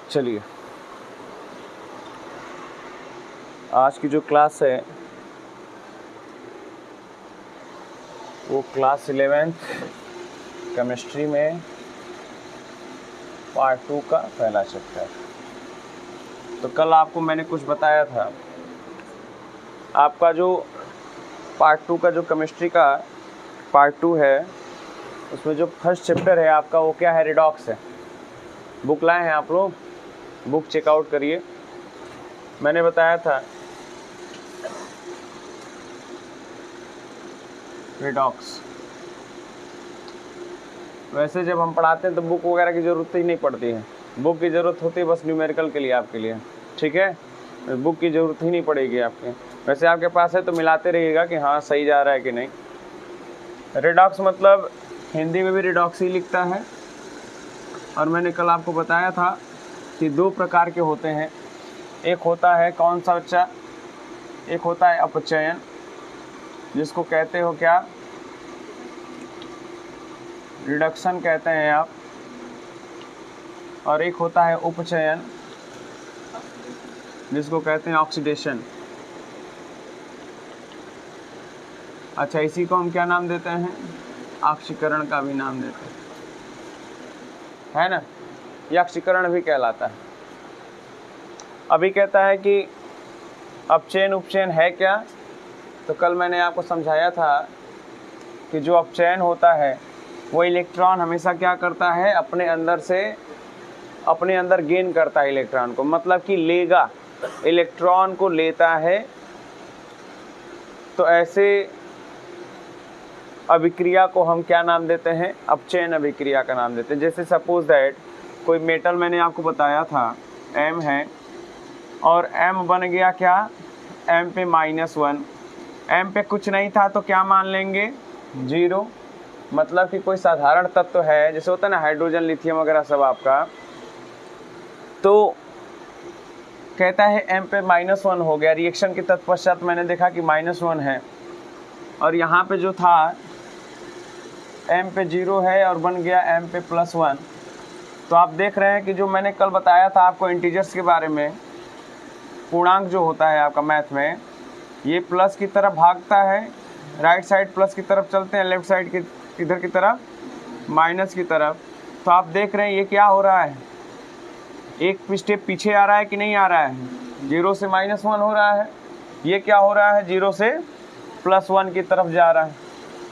चलिए, आज की जो क्लास है वो क्लास 11th केमिस्ट्री में पार्ट 2 का पहला चैप्टर। तो कल आपको मैंने कुछ बताया था, आपका जो पार्ट 2 का जो केमिस्ट्री का पार्ट 2 है उसमें जो फर्स्ट चैप्टर है आपका वो क्या है, रिडॉक्स है। बुक लाए हैं आप लोग, बुक चेकआउट करिए। मैंने बताया था रिडॉक्स। वैसे जब हम पढ़ाते हैं तो बुक वगैरह की ज़रूरत ही नहीं पड़ती है, बुक की ज़रूरत होती है बस न्यूमेरिकल के लिए, आपके लिए, ठीक है। बुक की ज़रूरत ही नहीं पड़ेगी आपके। वैसे आपके पास है तो मिलाते रहिएगा कि हाँ सही जा रहा है कि नहीं। रिडॉक्स मतलब हिंदी में भी रिडॉक्स ही लिखता है। और मैंने कल आपको बताया था कि दो प्रकार के होते हैं। एक होता है कौन सा बच्चा, एक होता है अपचयन, जिसको कहते हो क्या, रिडक्शन कहते हैं आप। और एक होता है उपचयन, जिसको कहते हैं ऑक्सीडेशन। अच्छा, इसी को हम क्या नाम देते हैं, ऑक्सीकरण का भी नाम देते हैं, है ना। यह ऑक्सीकरण भी कहलाता है। अभी कहता है कि अपचयन उपचयन है क्या। तो कल मैंने आपको समझाया था कि जो अपचयन होता है वो इलेक्ट्रॉन हमेशा क्या करता है, अपने अंदर गेन करता है इलेक्ट्रॉन को, मतलब कि लेगा, इलेक्ट्रॉन को लेता है। तो ऐसे अभिक्रिया को हम क्या नाम देते हैं, अपचयन अभिक्रिया का नाम देते हैं। जैसे सपोज दैट कोई मेटल मैंने आपको बताया था M है, और M बन गया क्या, M पे -1, M पे कुछ नहीं था तो क्या मान लेंगे, 0। मतलब कि कोई साधारण तत्व है, जैसे होता है ना हाइड्रोजन लिथियम वगैरह सब आपका, तो कहता है M पे -1 हो गया। रिएक्शन के तत्पश्चात मैंने देखा कि -1 है, और यहाँ पे जो था M पे 0 है और बन गया M पे +1। तो आप देख रहे हैं कि जो मैंने कल बताया था आपको इंटीजर्स के बारे में, पूर्णांक जो होता है आपका मैथ में, ये प्लस की तरफ भागता है, राइट साइड प्लस की तरफ चलते हैं, लेफ्ट साइड की इधर की तरफ माइनस की तरफ। तो आप देख रहे हैं ये क्या हो रहा है, एक स्टेप पीछे आ रहा है कि नहीं आ रहा है, 0 से -1 हो रहा है। ये क्या हो रहा है, 0 से +1 की तरफ जा रहा है।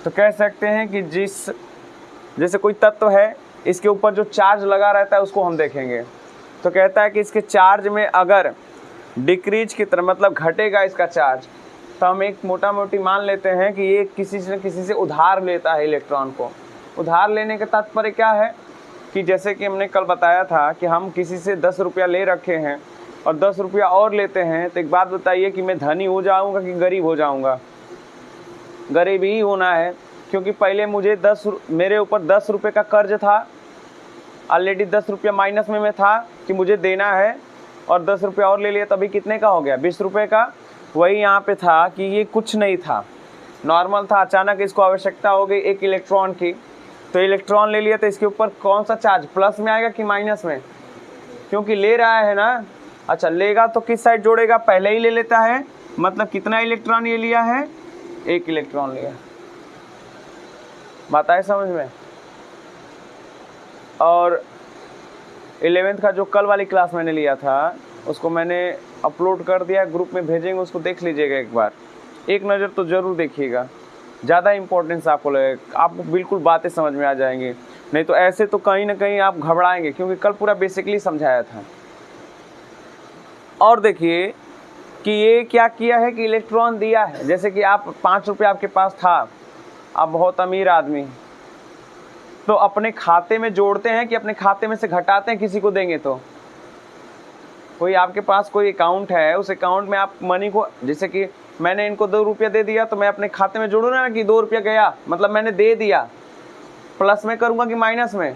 तो कह सकते हैं कि जैसे कोई तत्व है, इसके ऊपर जो चार्ज लगा रहता है उसको हम देखेंगे। तो कहता है कि इसके चार्ज में अगर डिक्रीज की तरफ, मतलब घटेगा इसका चार्ज, तो हम एक मोटा मोटी मान लेते हैं कि ये किसी से उधार लेता है इलेक्ट्रॉन को। उधार लेने का तात्पर्य क्या है कि जैसे कि हमने कल बताया था कि हम किसी से 10 रुपया ले रखे हैं और 10 रुपया और लेते हैं, तो एक बात बताइए कि मैं धनी हो जाऊंगा कि गरीब हो जाऊंगा। गरीब ही होना है, क्योंकि पहले मुझे मेरे ऊपर 10 रुपये का कर्ज था, ऑलरेडी 10 रुपया माइनस में मैं था कि मुझे देना है, और 10 रुपया और ले लिया, तभी कितने का हो गया, 20 रुपये का। वही यहाँ पे था कि ये कुछ नहीं था, नॉर्मल था, अचानक इसको आवश्यकता हो गई एक इलेक्ट्रॉन की, तो इलेक्ट्रॉन ले लिया। तो इसके ऊपर कौन सा चार्ज, प्लस में आएगा कि माइनस में, क्योंकि ले रहा है ना। अच्छा, लेगा तो किस साइड जोड़ेगा, पहले ही ले लेता है, मतलब कितना इलेक्ट्रॉन ये लिया है, एक इलेक्ट्रॉन लिया। बात आए समझ में। और 11th का जो कल वाली क्लास मैंने लिया था उसको मैंने अपलोड कर दिया, ग्रुप में भेजेंगे, उसको देख लीजिएगा एक बार, एक नज़र तो ज़रूर देखिएगा, ज़्यादा इंपॉर्टेंस आपको लगेगा, आपको बिल्कुल बातें समझ में आ जाएंगी। नहीं तो ऐसे तो कहीं ना कहीं आप घबराएंगे, क्योंकि कल पूरा बेसिकली समझाया था। और देखिए कि ये क्या किया है कि इलेक्ट्रॉन दिया है। जैसे कि आप 5 रुपये आपके पास था, आप बहुत अमीर आदमी, तो अपने खाते में जोड़ते हैं कि अपने खाते में से घटाते हैं किसी को देंगे। तो कोई आपके पास कोई अकाउंट है, उस अकाउंट में आप मनी को, जैसे कि मैंने इनको 2 रुपया दे दिया, तो मैं अपने खाते में जोड़ूँ ना कि 2 रुपया गया, मतलब मैंने दे दिया। प्लस में करूँगा कि माइनस में,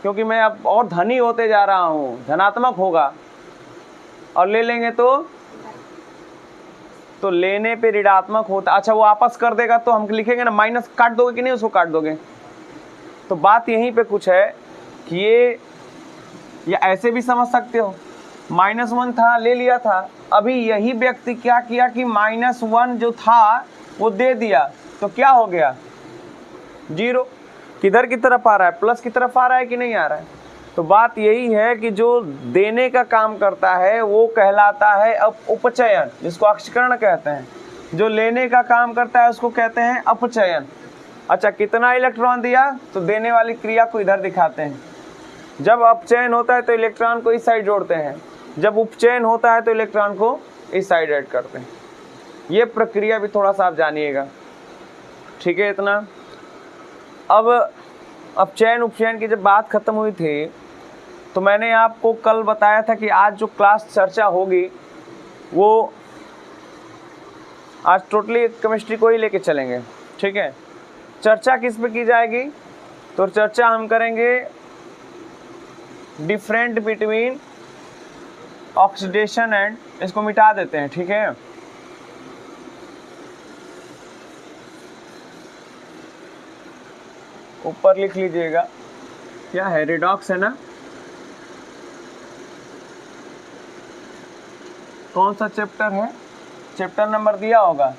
क्योंकि मैं अब और धनी होते जा रहा हूँ, धनात्मक होगा। और ले लेंगे तो लेने पे ऋणात्मक होता। अच्छा, वो वापस कर देगा तो हम लिखेंगे ना माइनस, काट दोगे कि नहीं, उसको काट दोगे। तो बात यहीं पे कुछ है कि ये या ऐसे भी समझ सकते हो, -1 था ले लिया था, अभी यही व्यक्ति क्या किया कि -1 जो था वो दे दिया, तो क्या हो गया 0। किधर की तरफ आ रहा है, प्लस की तरफ आ रहा है कि नहीं आ रहा है। तो बात यही है कि जो देने का काम करता है वो कहलाता है उपचयन, जिसको अक्षीकरण कहते हैं। जो लेने का काम करता है उसको कहते हैं अपचयन। अच्छा, कितना इलेक्ट्रॉन दिया, तो देने वाली क्रिया को इधर दिखाते हैं। जब अपचयन होता है तो इलेक्ट्रॉन को इस साइड जोड़ते हैं, जब उपचयन होता है तो इलेक्ट्रॉन को इस साइड ऐड करते हैं। ये प्रक्रिया भी थोड़ा सा आप जानिएगा, ठीक है। इतना अब अपचयन उपचयन की जब बात खत्म हुई थी तो मैंने आपको कल बताया था कि आज जो क्लास चर्चा होगी वो आज टोटली केमिस्ट्री को ही लेके चलेंगे, ठीक है। चर्चा किस पे की जाएगी, तो चर्चा हम करेंगे डिफरेंट बिटवीन ऑक्सीडेशन एंड, इसको मिटा देते हैं, ठीक है। ऊपर लिख लीजिएगा, क्या है, रिडॉक्स है ना। कौन सा चैप्टर है, चैप्टर नंबर दिया होगा,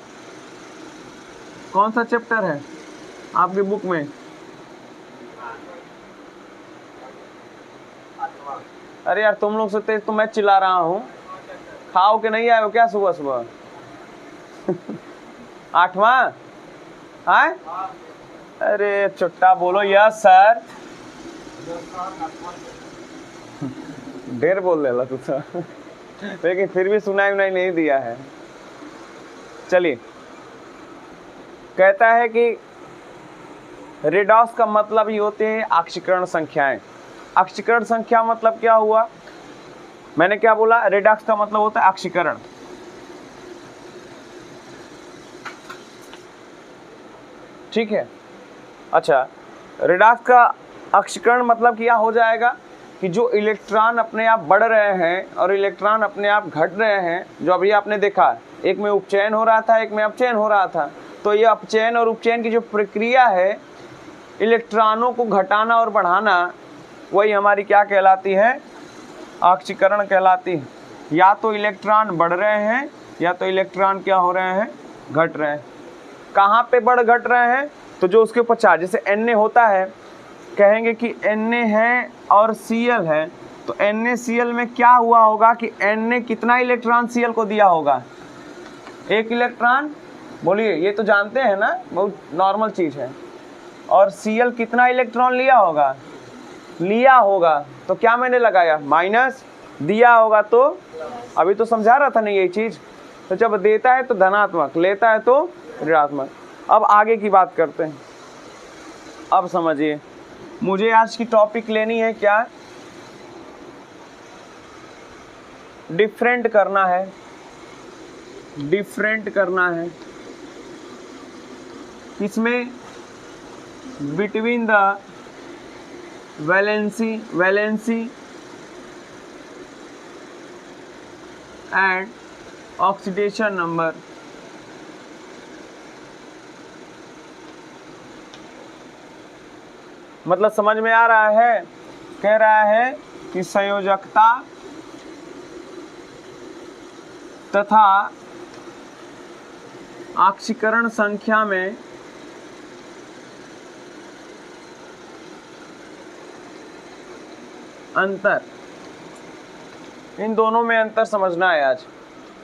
कौन सा चैप्टर है आपकी बुक में। अरे यार तुम लोग से तेज तो मैं चिल्ला रहा हूँ, खाओ के नहीं आए हो क्या सुबह सुबह 8वां है। अरे चुट्टा बोलो, यस सर। ढेर बोल देला तू तो लेकिन फिर भी सुनाई उनाई नहीं दिया है। चलिए, कहता है कि रेडॉक्स का मतलब ही होते हैं ऑक्सीकरण संख्याएं। ऑक्सीकरण संख्या मतलब क्या हुआ, मैंने क्या बोला, रेडॉक्स का मतलब होता है ऑक्सीकरण। ठीक है। अच्छा, रेडॉक्स का ऑक्सीकरण मतलब क्या हो जाएगा कि जो इलेक्ट्रॉन अपने आप बढ़ रहे हैं और इलेक्ट्रॉन अपने आप घट रहे हैं, जो अभी आपने देखा एक में उपचयन हो रहा था एक में अपचयन हो रहा था, तो ये अपचयन और उपचयन की जो प्रक्रिया है इलेक्ट्रॉनों को घटाना और बढ़ाना, वही हमारी क्या कहलाती है, ऑक्सीकरण कहलाती है। या तो इलेक्ट्रॉन बढ़ रहे हैं या तो इलेक्ट्रॉन क्या हो रहे हैं, घट रहे हैं। कहाँ पे बढ़ घट रहे हैं, तो जो उसके ऊपर चार्ज, जैसे Na होता है, कहेंगे कि Na है और Cl है, तो NaCl में क्या हुआ होगा कि Na कितना इलेक्ट्रॉन Cl को दिया होगा, 1 इलेक्ट्रॉन। बोलिए, ये तो जानते हैं ना, बहुत नॉर्मल चीज़ है। और Cl कितना इलेक्ट्रॉन लिया होगा, तो क्या मैंने लगाया, माइनस, दिया होगा तो, अभी तो समझा रहा था ना यही चीज़। तो जब देता है तो धनात्मक, लेता है तो ऋणात्मक। अब आगे की बात करते हैं। अब समझिए, मुझे आज की टॉपिक लेनी है क्या, डिफरेंट करना है, डिफरेंट करना है इसमें between the valency and oxidation number. मतलब समझ में आ रहा है, कह रहा है कि संयोजकता तथा ऑक्सीकरण संख्या में अंतर, इन दोनों में अंतर समझना है आज,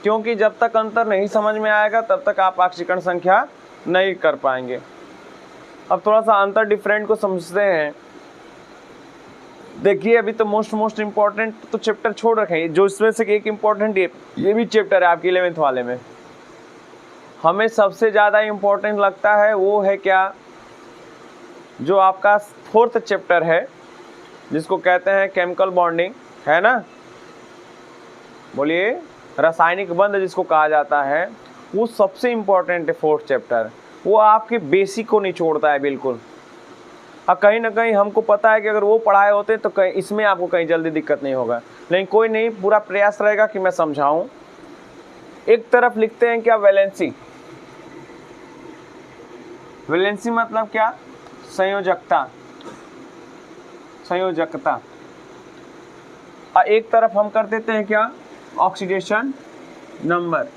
क्योंकि जब तक अंतर नहीं समझ में आएगा तब तक आप ऑक्सीकरण संख्या नहीं कर पाएंगे। अब थोड़ा सा अंतर डिफरेंट को समझते हैं। देखिए, अभी तो मोस्ट इम्पॉर्टेंट तो चैप्टर छोड़ रखे हैं, जो इसमें से एक इम्पॉर्टेंट ये भी चैप्टर है आपके 11th वाले में। हमें सबसे ज़्यादा इम्पोर्टेंट लगता है वो है क्या, जो आपका 4th चैप्टर है, जिसको कहते हैं केमिकल बॉन्डिंग, है ना। बोलिए, रासायनिक बंध जिसको कहा जाता है, वो सबसे इम्पोर्टेंट है 4th चैप्टर। वो आपके बेसिक को निचोड़ता है बिल्कुल। और कहीं ना कहीं हमको पता है कि अगर वो पढ़ाए होते तो कहीं इसमें आपको कहीं जल्दी दिक्कत नहीं होगा, लेकिन कोई नहीं, पूरा प्रयास रहेगा कि मैं समझाऊं। एक तरफ लिखते हैं क्या, वैलेंसी। वैलेंसी मतलब क्या, संयोजकता। संयोजकता और एक तरफ हम कर देते हैं क्या, ऑक्सीडेशन नंबर,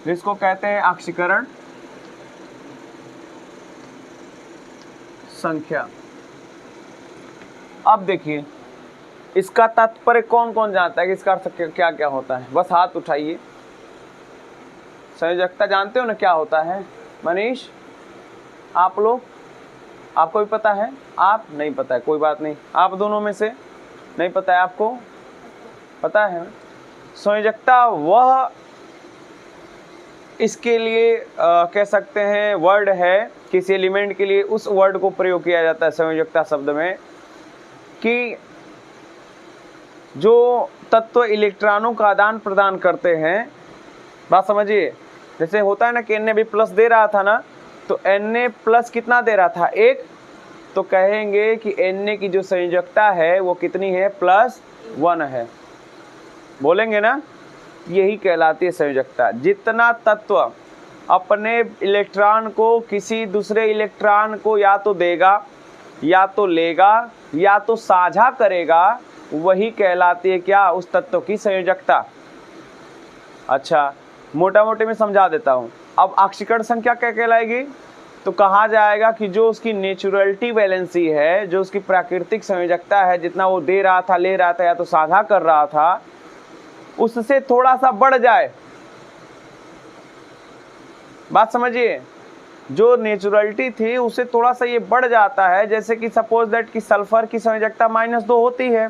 जिसको कहते हैं ऑक्सीकरण संख्या। अब देखिए इसका तात्पर्य कौन कौन जानता है कि इसका अर्थ क्या क्या होता है, बस हाथ उठाइए। संयोजकता जानते हो ना क्या होता है, मनीष आप लोग, आपको भी पता है, आप नहीं पता है कोई बात नहीं, आप दोनों में से नहीं पता है, आपको पता है। संयोजकता वह इसके लिए कह सकते हैं वर्ड है, किसी एलिमेंट के लिए उस वर्ड को प्रयोग किया जाता है संयोजकता शब्द में, कि जो तत्व इलेक्ट्रॉनों का आदान प्रदान करते हैं, बात समझिए। जैसे होता है ना कि Na भी प्लस दे रहा था ना, तो Na प्लस कितना दे रहा था, 1, तो कहेंगे कि Na की जो संयोजकता है वो कितनी है, +1 है, बोलेंगे ना, यही कहलाती है संयोजकता। जितना तत्व अपने इलेक्ट्रॉन को किसी दूसरे इलेक्ट्रॉन को या तो देगा या तो लेगा या तो साझा करेगा, वही कहलाती है क्या, उस तत्व की संयोजकता। अच्छा मोटा मोटे में समझा देता हूँ। अब ऑक्सीकरण संख्या क्या कहलाएगी, तो कहा जाएगा कि जो उसकी नेचुरलिटी वैलेंसी है, जो उसकी प्राकृतिक संयोजकता है, जितना वो दे रहा था, ले रहा था या तो साझा कर रहा था, उससे थोड़ा सा बढ़ जाए। बात समझिए, जो नेचुरलिटी थी उससे थोड़ा सा ये बढ़ जाता है। जैसे कि सपोज दैट कि सल्फर की संयोजकता -2 होती है,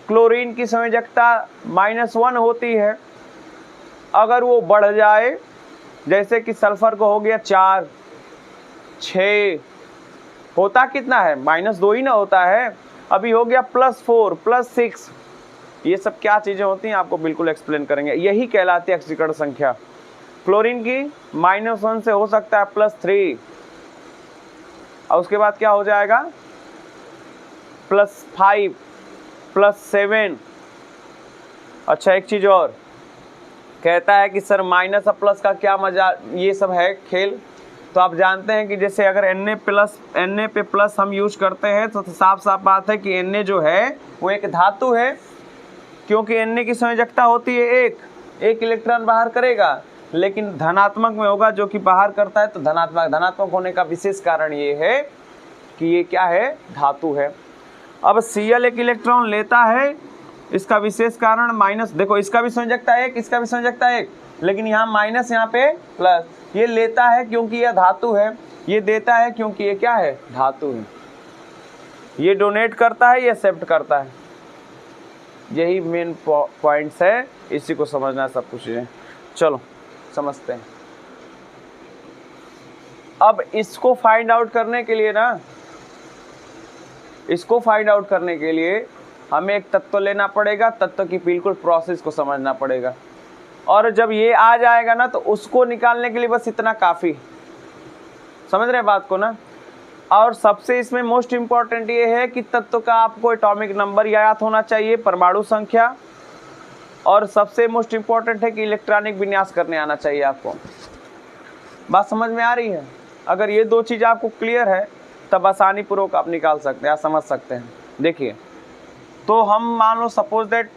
क्लोरीन की संयोजकता -1 होती है। अगर वो बढ़ जाए, जैसे कि सल्फर को हो गया 4, 6, होता कितना है, -2 ही ना होता है, अभी हो गया +4, +6, ये सब क्या चीज़ें होती हैं आपको बिल्कुल एक्सप्लेन करेंगे। यही कहलाती है ऑक्सीकरण संख्या। क्लोरीन की -1 से हो सकता है +3, और उसके बाद क्या हो जाएगा, +5, +7। अच्छा एक चीज़ और कहता है कि सर माइनस और प्लस का क्या मजा, ये सब है खेल। तो आप जानते हैं कि जैसे अगर Na पे प्लस हम यूज करते हैं तो साफ साफ बात है कि Na जो है वो एक धातु है, क्योंकि Na की संयोजकता होती है एक इलेक्ट्रॉन बाहर करेगा, लेकिन धनात्मक में होगा जो कि बाहर करता है, तो धनात्मक होने का विशेष कारण ये है कि ये क्या है, धातु है। अब Cl एक इलेक्ट्रॉन लेता है, इसका विशेष कारण माइनस, देखो इसका भी संयोजकता 1, इसका भी संयोजकता 1, लेकिन यहाँ माइनस, यहाँ पे प्लस। ये लेता है क्योंकि यह धातु है, ये देता है क्योंकि ये क्या है, धातु है। ये डोनेट करता है, ये एक्सेप्ट करता है। यही मेन पॉइंट्स है, इसी को समझना है सब कुछ है। चलो समझते हैं। अब इसको फाइंड आउट करने के लिए ना, इसको फाइंड आउट करने के लिए हमें एक तत्व लेना पड़ेगा, तत्व की बिल्कुल प्रोसेस को समझना पड़ेगा, और जब ये आ जाएगा ना तो उसको निकालने के लिए बस इतना काफ़ी। समझ रहे हैं बात को ना। और सबसे इसमें मोस्ट इम्पॉर्टेंट ये है कि तत्व का आपको एटॉमिक नंबर याद होना चाहिए, परमाणु संख्या, और सबसे मोस्ट इम्पॉर्टेंट है कि इलेक्ट्रॉनिक विन्यास करने आना चाहिए आपको। बात समझ में आ रही है? अगर ये दो चीज़ आपको क्लियर है तब आसानी पूर्वक आप निकाल सकते हैं, आप समझ सकते हैं। देखिए तो हम मान लो सपोज दैट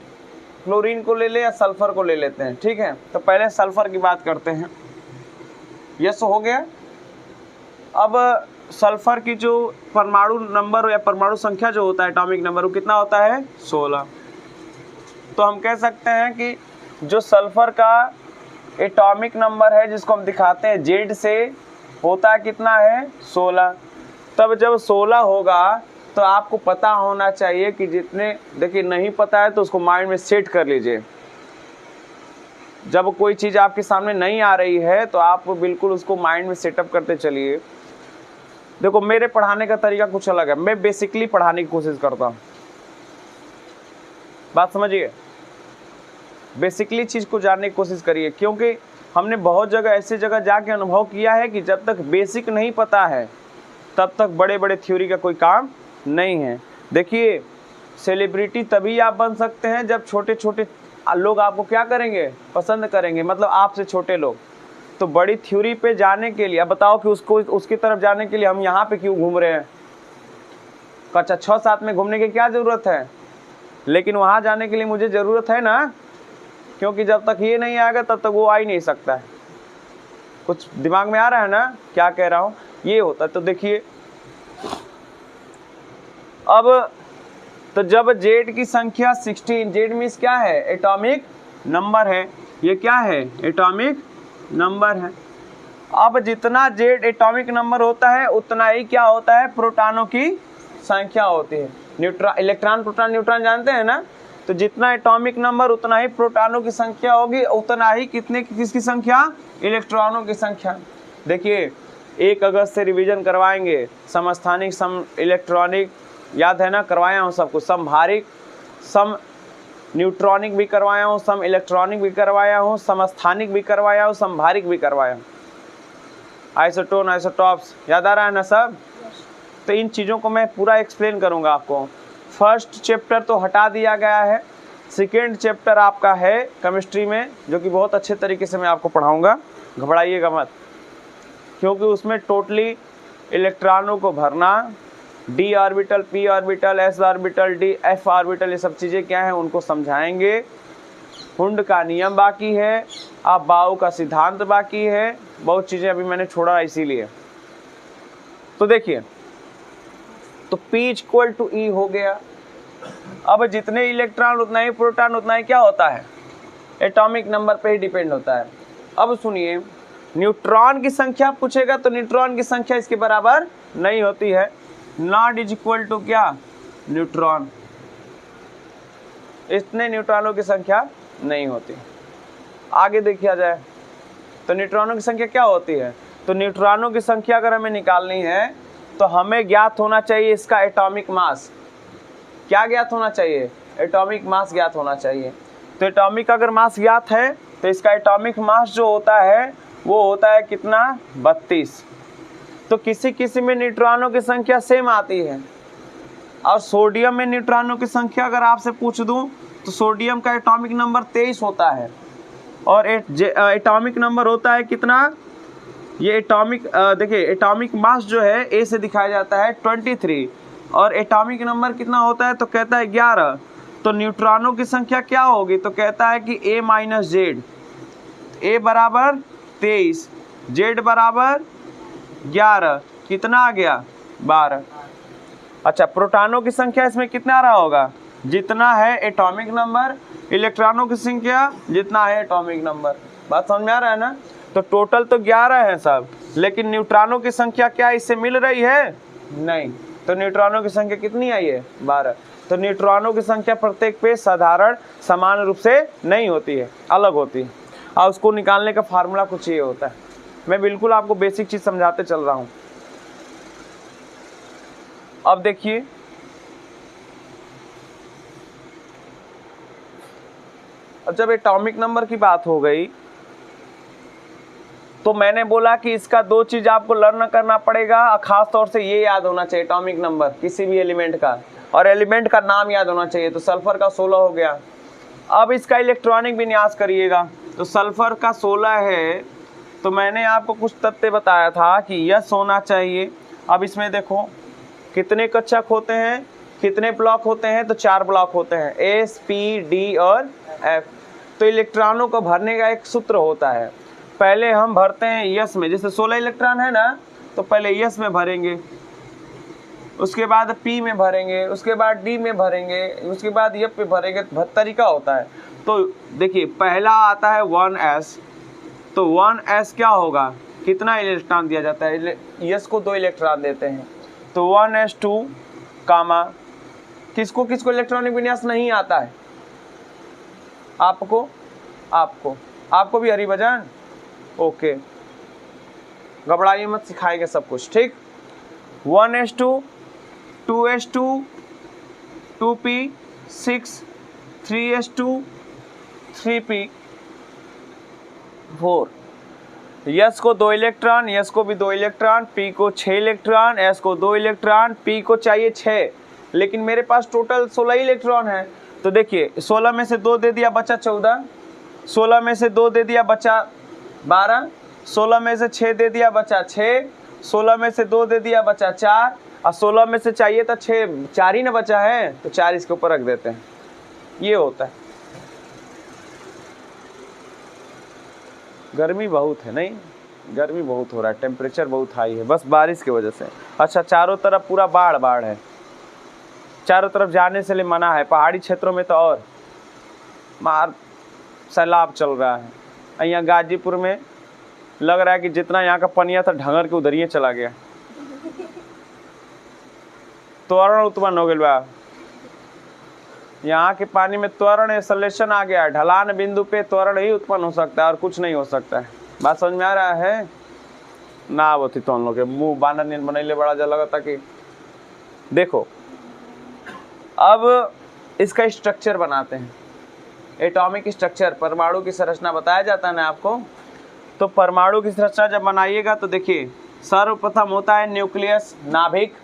क्लोरीन को ले ले या सल्फर को ले लेते हैं, ठीक है। तो पहले सल्फर की बात करते हैं। यस हो गया। अब सल्फर की जो परमाणु नंबर या परमाणु संख्या जो होता है, एटॉमिक नंबर, वो कितना होता है, 16। तो हम कह सकते हैं कि जो सल्फर का एटॉमिक नंबर है, जिसको हम दिखाते हैं जेड से, होता है कितना है, 16। तब जब 16 होगा तो आपको पता होना चाहिए कि जितने, देखिए नहीं पता है तो उसको माइंड में सेट कर लीजिए। जब कोई चीज़ आपके सामने नहीं आ रही है तो आप बिल्कुल उसको माइंड में सेटअप करते चलिए। देखो मेरे पढ़ाने का तरीका कुछ अलग है, मैं बेसिकली पढ़ाने की कोशिश करता हूँ। बात समझिए, बेसिकली चीज़ को जानने की कोशिश करिए, क्योंकि हमने बहुत जगह ऐसी जगह जाके अनुभव किया है कि जब तक बेसिक नहीं पता है तब तक बड़े बड़े थ्योरी का कोई काम नहीं है। देखिए सेलिब्रिटी तभी आप बन सकते हैं जब छोटे छोटे लोग आपको क्या करेंगे, पसंद करेंगे, मतलब आपसे छोटे लोग। तो बड़ी थ्योरी पे जाने के लिए अब बताओ कि उसकी तरफ जाने के लिए हम यहाँ पे क्यों घूम रहे हैं? कक्षा 6-7 में घूमने की क्या ज़रूरत है? लेकिन वहाँ जाने के लिए मुझे ज़रूरत है ना, क्योंकि जब तक ये नहीं आएगा तब तक वो आ ही नहीं सकता है। कुछ दिमाग में आ रहा है ना क्या कह रहा हूँ? ये होता है। तो देखिए अब तो जब जेड की संख्या 16, जेड मीन्स क्या है? एटॉमिक नंबर है। ये क्या है? एटॉमिक नंबर है। अब जितना जेड एटॉमिक नंबर होता है उतना ही क्या होता है? प्रोटॉनों की संख्या होती है। न्यूट्रॉन, इलेक्ट्रॉन, प्रोटॉन, न्यूट्रॉन जानते हैं ना? तो जितना एटॉमिक नंबर उतना ही प्रोटॉनों की संख्या होगी, उतना ही किसकी संख्या? इलेक्ट्रॉनों की संख्या। देखिए 1 अगस्त से रिवीजन करवाएंगे, समस्थानिक, सम इलेक्ट्रॉनिक, याद है ना? करवाया हूँ सब कुछ। समभारिक, सम न्यूट्रॉनिक भी करवाया हूँ, सम इलेक्ट्रॉनिक भी करवाया हूँ, समस्थानिक भी करवाया हूँ, समभारिक भी करवाया हूँ। आइसोटोन, आइसोटॉप्स, याद आ रहा है ना सब? तो इन चीज़ों को मैं पूरा एक्सप्लेन करूँगा आपको। फर्स्ट चैप्टर तो हटा दिया गया है, सेकेंड चैप्टर आपका है केमिस्ट्री में, जो कि बहुत अच्छे तरीके से मैं आपको पढ़ाऊँगा, घबराइएगा मत, क्योंकि उसमें टोटली इलेक्ट्रॉनों को भरना, D orbital, P orbital, S orbital, D F orbital, ये सब चीज़ें क्या हैं उनको समझाएंगे। हुंड का नियम बाकी है, अब बाउ का सिद्धांत बाकी है, बहुत चीज़ें अभी मैंने छोड़ा इसीलिए। तो देखिए, तो P = E हो गया। अब जितने इलेक्ट्रॉन उतना ही प्रोटॉन उतना ही क्या होता है? एटॉमिक नंबर पे ही डिपेंड होता है। अब सुनिए, न्यूट्रॉन की संख्या पूछेगा तो न्यूट्रॉन की संख्या इसके बराबर नहीं होती है। नॉट = क्या? न्यूट्रॉन। इतने न्यूट्रॉनों की संख्या नहीं होती। आगे देखिए जाए तो न्यूट्रॉनों की संख्या क्या होती है? तो न्यूट्रॉनों की संख्या अगर हमें निकालनी है तो हमें ज्ञात होना चाहिए इसका एटॉमिक मास। क्या ज्ञात होना चाहिए? एटॉमिक मास ज्ञात होना चाहिए। तो एटॉमिक अगर मास ज्ञात है तो इसका एटॉमिक मास जो होता है वो होता है कितना? 32। तो किसी किसी में न्यूट्रॉनों की संख्या सेम आती है। और सोडियम में न्यूट्रॉनों की संख्या अगर आपसे पूछ दूं तो सोडियम का एटॉमिक नंबर 23 होता है, और एटॉमिक नंबर होता है कितना? ये एटॉमिक देखिए, एटॉमिक मास जो है ए से दिखाया जाता है 23, और एटॉमिक नंबर कितना होता है? तो कहता है 11। तो न्यूट्रॉनों की संख्या क्या होगी? तो कहता है कि A - Z, A बराबर 23, Z बराबर 11, कितना आ गया? 12। अच्छा, प्रोटॉनों की संख्या इसमें कितना आ रहा होगा? जितना है एटॉमिक नंबर, इलेक्ट्रॉनों की संख्या जितना है एटॉमिक नंबर। बात समझ में आ रहा है ना? तो टोटल तो 11 है सब, लेकिन न्यूट्रॉनों की संख्या क्या इससे मिल रही है? नहीं। तो न्यूट्रॉनों की संख्या कितनी आई है? 12। तो न्यूट्रॉनों की संख्या प्रत्येक पे साधारण समान रूप से नहीं होती है, अलग होती है, और उसको निकालने का फार्मूला कुछ ये होता है। मैं बिल्कुल आपको बेसिक चीज़ समझाते चल रहा हूँ। अब देखिए, अब जब एटॉमिक नंबर की बात हो गई तो मैंने बोला कि इसका 2 चीज़ आपको लर्न करना पड़ेगा, खास तौर से ये याद होना चाहिए एटॉमिक नंबर किसी भी एलिमेंट का, और एलिमेंट का नाम याद होना चाहिए। तो सल्फर का 16 हो गया। अब इसका इलेक्ट्रॉनिक विन्यास करिएगा। तो सल्फर का 16 है, तो मैंने आपको कुछ तथ्य बताया था कि यस होना चाहिए। अब इसमें देखो कितने कक्षक होते हैं, कितने ब्लॉक होते हैं? तो 4 ब्लॉक होते हैं, S, P, D और F। तो इलेक्ट्रॉनों को भरने का एक सूत्र होता है। पहले हम भरते हैं यस में, जैसे 16 इलेक्ट्रॉन है ना, तो पहले यस में भरेंगे, उसके बाद P में भरेंगे, उसके बाद D में भरेंगे, उसके बाद F पे भरेंगे। तरीका होता है। तो देखिए, पहला आता है 1s। तो 1s क्या होगा? कितना इलेक्ट्रॉन दिया जाता है? यस को 2 इलेक्ट्रॉन देते हैं। तो 1s2 कामा, किसको किसको इलेक्ट्रॉनिक विन्यास नहीं आता है? आपको भी हरिभजन? ओके, घबराइए मत, सिखाएंगे सब कुछ, ठीक। 1s2, 2s2, 2p, 6, 3s2, 3p, 4। Yes को 2 इलेक्ट्रॉन, यस को भी 2 इलेक्ट्रॉन, पी को 6 इलेक्ट्रॉन, एस को 2 इलेक्ट्रॉन, पी को चाहिए 6, लेकिन मेरे पास टोटल 16 इलेक्ट्रॉन है। तो देखिए, 16 में से 2 दे दिया बचा 14, 16 में से 2 दे दिया बचा 12, 16 में से 6 दे दिया बचा 6, 16 में से 2 दे दिया बचा 4, और 16 में से चाहिए था 6, 4 ही ना बचा है, तो 4 इसके ऊपर रख देते हैं। ये होता है। गर्मी बहुत है, नहीं गर्मी बहुत हो रहा है, टेम्परेचर बहुत हाई है, बस बारिश की वजह से। अच्छा, चारों तरफ पूरा बाढ़ बाढ़ है, चारों तरफ जाने से लिए मना है। पहाड़ी क्षेत्रों में तो और मार सैलाब चल रहा है। यहाँ गाजीपुर में लग रहा है कि जितना यहाँ का पनिया था ढंगर के उधर ही चला गया, त्वरण उत्पन्न हो गया। यहाँ के पानी में त्वरण एक्सेलरेशन आ गया है, ढलान बिंदु पे त्वरण ही उत्पन्न हो सकता है और कुछ नहीं हो सकता है। बात समझ में आ रहा है ना? वो थी तो हम लोग के मुंह बानर ने बनैले बड़ा जा लगा था कि देखो। अब इसका स्ट्रक्चर बनाते हैं, एटॉमिक स्ट्रक्चर, परमाणु की संरचना बताया जाता है ना आपको। तो परमाणु की संरचना जब बनाइएगा तो देखिए, सर्वप्रथम होता है न्यूक्लियस, नाभिक।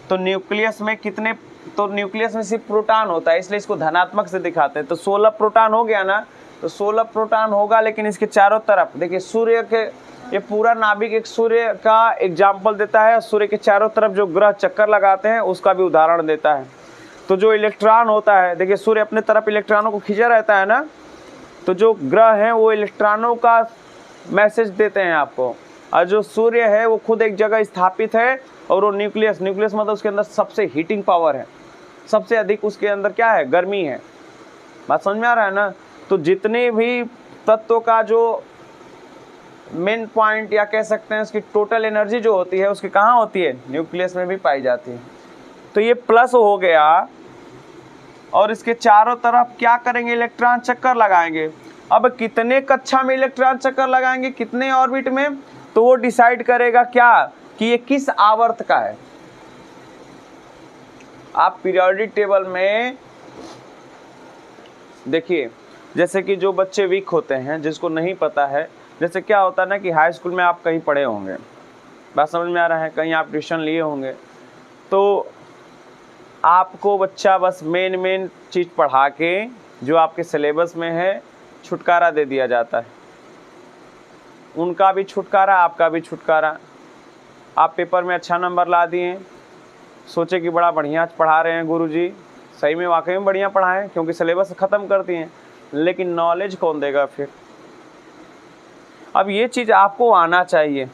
तो न्यूक्लियस में कितने, तो न्यूक्लियस में सिर्फ प्रोटॉन होता है, इसलिए इसको धनात्मक से दिखाते हैं। तो 16 प्रोटॉन हो गया ना, तो 16 प्रोटॉन होगा, लेकिन इसके चारों तरफ देखिए सूर्य के, ये पूरा नाभिक एक सूर्य का एग्जाम्पल देता है। सूर्य के चारों तरफ जो ग्रह चक्कर लगाते हैं उसका भी उदाहरण देता है। तो जो इलेक्ट्रॉन होता है, देखिए सूर्य अपने तरफ इलेक्ट्रॉनों को खींचा रहता है ना, तो जो ग्रह हैं वो इलेक्ट्रॉनों का मैसेज देते हैं आपको। और जो सूर्य है वो खुद एक जगह स्थापित है, और वो न्यूक्लियस, न्यूक्लियस मतलब उसके अंदर सबसे हीटिंग पावर है, सबसे अधिक उसके अंदर क्या है, गर्मी है। बात समझ में आ रहा है ना? तो जितने भी तत्वों का जो मेन पॉइंट या कह सकते हैं उसकी टोटल एनर्जी जो होती है, उसकी कहाँ होती है, न्यूक्लियस में भी पाई जाती है। तो ये प्लस हो गया, और इसके चारों तरफ क्या करेंगे, इलेक्ट्रॉन चक्कर लगाएंगे। अब कितने कक्षा में इलेक्ट्रॉन चक्कर लगाएंगे, कितने ऑर्बिट में, तो वो डिसाइड करेगा क्या, कि ये किस आवर्त का है। आप पीरियोडिक टेबल में देखिए, जैसे कि जो बच्चे वीक होते हैं, जिसको नहीं पता है, जैसे क्या होता है ना कि हाई स्कूल में आप कहीं पढ़े होंगे, बात समझ में आ रहा है, कहीं आप ट्यूशन लिए होंगे, तो आपको बच्चा बस मेन चीज़ पढ़ा के जो आपके सिलेबस में है छुटकारा दे दिया जाता है। उनका भी छुटकारा, आपका भी छुटकारा। आप पेपर में अच्छा नंबर ला दिए, सोचे कि बड़ा बढ़िया पढ़ा रहे हैं गुरुजी, सही में वाकई में बढ़िया पढ़ाएं, क्योंकि सिलेबस ख़त्म कर दिए हैं, लेकिन नॉलेज कौन देगा फिर? अब ये चीज़ आपको आना चाहिए।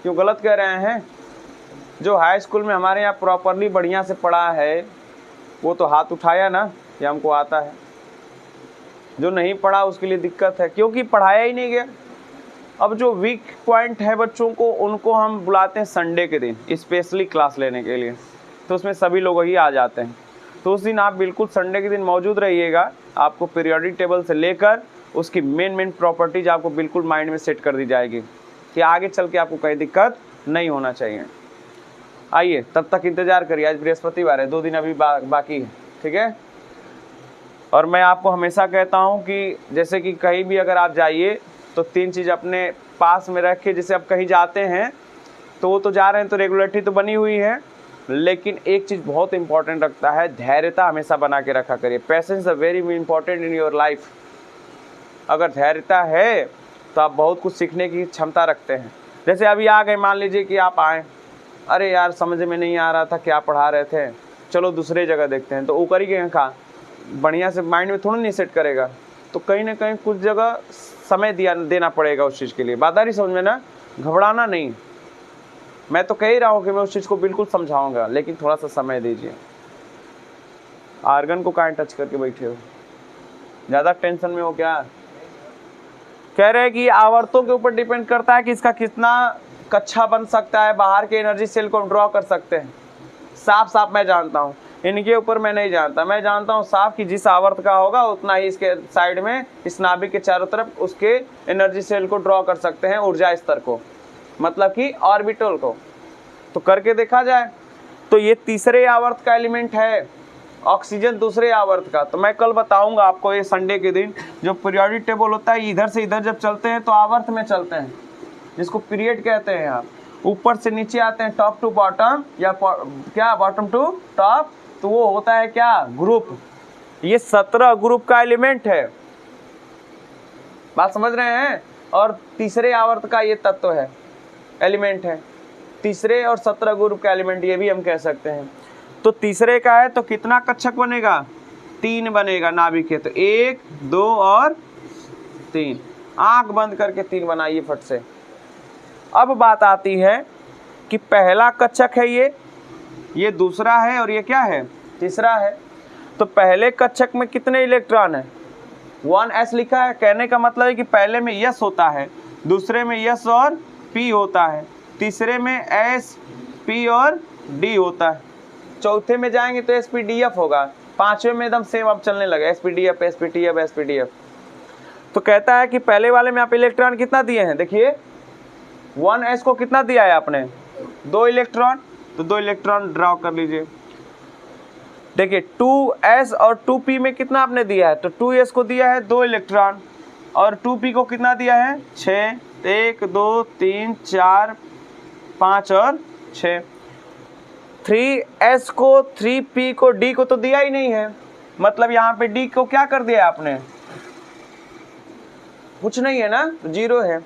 क्यों गलत कह रहे हैं? जो हाई स्कूल में हमारे यहाँ प्रॉपरली बढ़िया से पढ़ा है वो तो हाथ उठाया ना, ये हमको आता है। जो नहीं पढ़ा उसके लिए दिक्कत है, क्योंकि पढ़ाया ही नहीं गया। अब जो वीक पॉइंट है बच्चों को, उनको हम बुलाते हैं संडे के दिन स्पेशली क्लास लेने के लिए, तो उसमें सभी लोग ही आ जाते हैं। तो उस दिन आप बिल्कुल संडे के दिन मौजूद रहिएगा। आपको पीरियोडिक टेबल से लेकर उसकी मेन प्रॉपर्टीज आपको बिल्कुल माइंड में सेट कर दी जाएगी कि आगे चल के आपको कहीं दिक्कत नहीं होना चाहिए। आइए, तब तक इंतज़ार करिए, आज बृहस्पतिवार है, 2 दिन अभी बाकी है, ठीक है। और मैं आपको हमेशा कहता हूँ कि जैसे कि कहीं भी अगर आप जाइए तो 3 चीज़ अपने पास में रख के, जैसे आप कहीं जाते हैं तो वो तो जा रहे हैं तो रेगुलरिटी तो बनी हुई है, लेकिन एक चीज़ बहुत इंपॉर्टेंट रखता है, धैर्यता हमेशा बना के रखा करिए। Patience is very important in your life. अगर धैर्यता है तो आप बहुत कुछ सीखने की क्षमता रखते हैं। जैसे अभी आ गए, मान लीजिए कि आप आए, अरे यार समझ में नहीं आ रहा था क्या पढ़ा रहे थे, चलो दूसरे जगह देखते हैं, तो वो करिए कहाँ, बढ़िया से माइंड में थोड़ा नहीं सेट करेगा, तो कहीं ना कहीं कुछ जगह समय देना पड़ेगा उस चीज़ के लिए। बात आ रही समझ में ना? घबराना नहीं। मैं तो कह ही रहा हूँ कि मैं उस चीज़ को बिल्कुल समझाऊंगा, लेकिन थोड़ा सा समय दीजिए। आर्गन को कहाँ टच करके बैठे हो, ज़्यादा टेंशन में हो क्या? कह रहे हैं कि आवर्तों के ऊपर डिपेंड करता है कि इसका कितना कक्षा बन सकता है, बाहर के एनर्जी सेल को हम ड्रॉ कर सकते हैं। साफ मैं जानता हूँ, इनके ऊपर मैं नहीं जानता। मैं जानता हूँ साफ कि जिस आवर्त का होगा उतना ही इसके साइड में, इस नाभिक के चारों तरफ उसके एनर्जी सेल को ड्रॉ कर सकते हैं, ऊर्जा स्तर को, मतलब कि ऑर्बिटल को। तो करके देखा जाए तो ये तीसरे आवर्त का एलिमेंट है, ऑक्सीजन दूसरे आवर्त का। तो मैं कल बताऊंगा आपको, ये संडे के दिन जो पीरियोडिक टेबल होता है, इधर से इधर जब चलते हैं तो आवर्त में चलते हैं, जिसको पीरियड कहते हैं। आप ऊपर से नीचे आते हैं, टॉप टू बॉटम, या क्या बॉटम टू टॉप, तो वो होता है क्या, ग्रुप। ये 17 ग्रुप का एलिमेंट है। बात समझ रहे हैं? और तीसरे आवर्त का ये तत्व है, एलिमेंट है, तीसरे और 17 ग्रुप का एलिमेंट ये भी हम कह सकते हैं। तो तीसरे का है तो कितना कक्षक बनेगा, 3 बनेगा नाभिक है, तो 1 2 और 3, आंख बंद करके 3 बनाइए फट से। अब बात आती है कि पहला कक्षक है ये दूसरा है और ये क्या है, तीसरा है। तो पहले कक्षक में कितने इलेक्ट्रॉन है, 1s लिखा है, कहने का मतलब है कि पहले में यस होता है, दूसरे में यस और p होता है, तीसरे में s p और d होता है, चौथे में जाएंगे तो sp-df होगा, पांचवें में एकदम सेम अब चलने लगा sp-df sp-df sp-df। तो कहता है कि पहले वाले में आप इलेक्ट्रॉन कितना दिए हैं, देखिए 1s को कितना दिया है आपने, 2 इलेक्ट्रॉन, तो 2 इलेक्ट्रॉन ड्रॉ कर लीजिए। देखिए 2s और 2p में कितना आपने दिया है, तो 2s को दिया है 2 इलेक्ट्रॉन और 2p को कितना दिया है 6, 1 2 3 4 5 और 6। 3s को 3p को d को तो दिया ही नहीं है, मतलब यहाँ पे d को क्या कर दिया आपने, कुछ नहीं है ना, तो 0 है।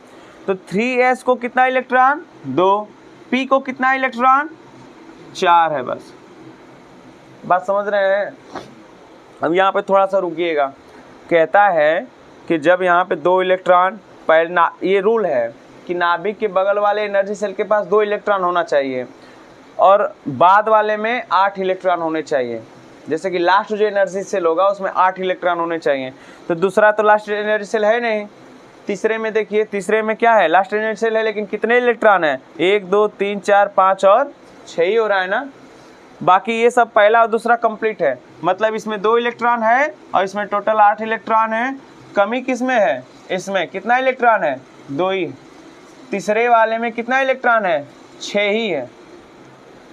तो 3s को कितना इलेक्ट्रॉन 2, p को कितना इलेक्ट्रॉन 4 है, बस बात समझ रहे हैं। अब यहाँ पे थोड़ा सा रुकिएगा, कहता है कि जब यहाँ पे 2 इलेक्ट्रॉन ये रूल है कि नाभिक के बगल वाले एनर्जी सेल के पास 2 इलेक्ट्रॉन होना चाहिए और बाद वाले में 8 इलेक्ट्रॉन होने चाहिए। जैसे कि लास्ट जो एनर्जी सेल होगा उसमें 8 इलेक्ट्रॉन होने चाहिए, तो दूसरा तो लास्ट एनर्जी सेल है नहीं। तीसरे में देखिए, तीसरे में क्या है, लास्ट एनर्जी सेल है, लेकिन कितने इलेक्ट्रॉन है, 1 2 3 4 5 और 6 ही हो रहा है ना। बाकी ये सब पहला और दूसरा कंप्लीट है, मतलब इसमें 2 इलेक्ट्रॉन है और इसमें टोटल 8 इलेक्ट्रॉन है। कमी किस में है, इसमें कितना इलेक्ट्रॉन है, 2 ही। तीसरे वाले में कितना इलेक्ट्रॉन है, 6 ही है,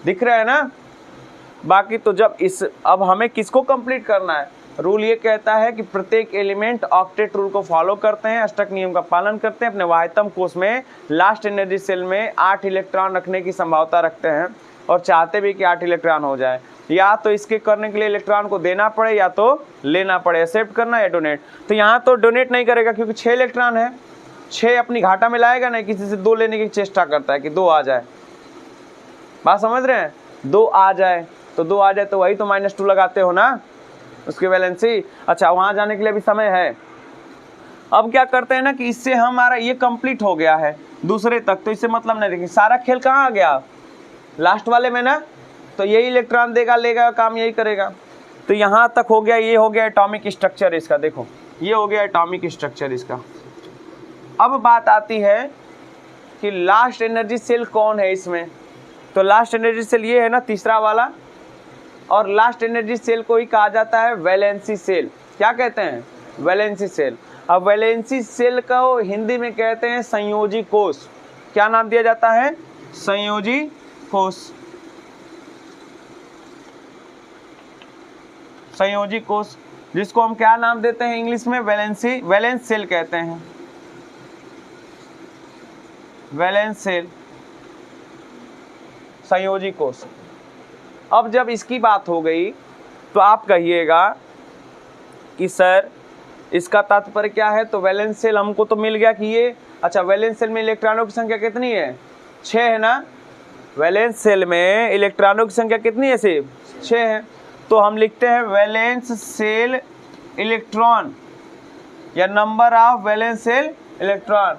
दिख रहा है ना। बाकी तो जब अब हमें किसको कंप्लीट करना है, रूल ये कहता है कि प्रत्येक एलिमेंट ऑक्टेट रूल को फॉलो करते हैं, अष्टक नियम का पालन करते हैं, अपने वाह्यतम कोश में लास्ट एनर्जी सेल में 8 इलेक्ट्रॉन रखने की संभावना रखते हैं और चाहते भी कि 8 इलेक्ट्रॉन हो जाए। या तो इसके करने के लिए इलेक्ट्रॉन को देना पड़े या तो लेना पड़े, एक्सेप्ट करना या डोनेट। तो यहाँ तो डोनेट नहीं करेगा क्योंकि 6 इलेक्ट्रॉन है, 6 अपनी घाटा में लाएगा नहीं, किसी से 2 लेने की चेष्टा करता है कि 2 आ जाए। बात समझ रहे हैं, 2 आ जाए तो 2 आ जाए तो वही तो -2 लगाते हो ना उसकी वैलेंसी। अच्छा, वहाँ जाने के लिए भी समय है। अब क्या करते हैं ना कि इससे हमारा ये कंप्लीट हो गया है दूसरे तक, तो इससे मतलब नहीं। देखिए सारा खेल कहाँ आ गया, लास्ट वाले में ना, तो यही इलेक्ट्रॉन देगा, लेगा, काम यही करेगा। तो यहाँ तक हो गया, ये हो गया एटॉमिक स्ट्रक्चर इसका, देखो ये हो गया एटॉमिक स्ट्रक्चर इसका। अब बात आती है कि लास्ट एनर्जी सेल कौन है इसमें, तो लास्ट एनर्जी सेल ये है ना, तीसरा वाला, और लास्ट एनर्जी सेल को ही कहा जाता है वैलेंसी सेल। क्या कहते हैं, वैलेंसी सेल। अब वैलेंसी सेल को हिंदी में कहते हैं संयोजी कोष। क्या नाम दिया जाता है, संयोजी कोष, संयोजी कोष, जिसको हम क्या नाम देते हैं इंग्लिश में, वैलेंस सेल कहते हैं, वैलेंस सेल, संयोजी कोष। अब जब इसकी बात हो गई तो आप कहिएगा कि सर इसका तात्पर्य क्या है, तो वैलेंस सेल हमको तो मिल गया कि ये, अच्छा वैलेंस सेल में इलेक्ट्रॉनों की संख्या कितनी है, 6 है ना। वैलेंस सेल में इलेक्ट्रॉनों की संख्या कितनी है, सिर्फ 6 है। तो हम लिखते हैं वैलेंस सेल इलेक्ट्रॉन या number of valence shell electron.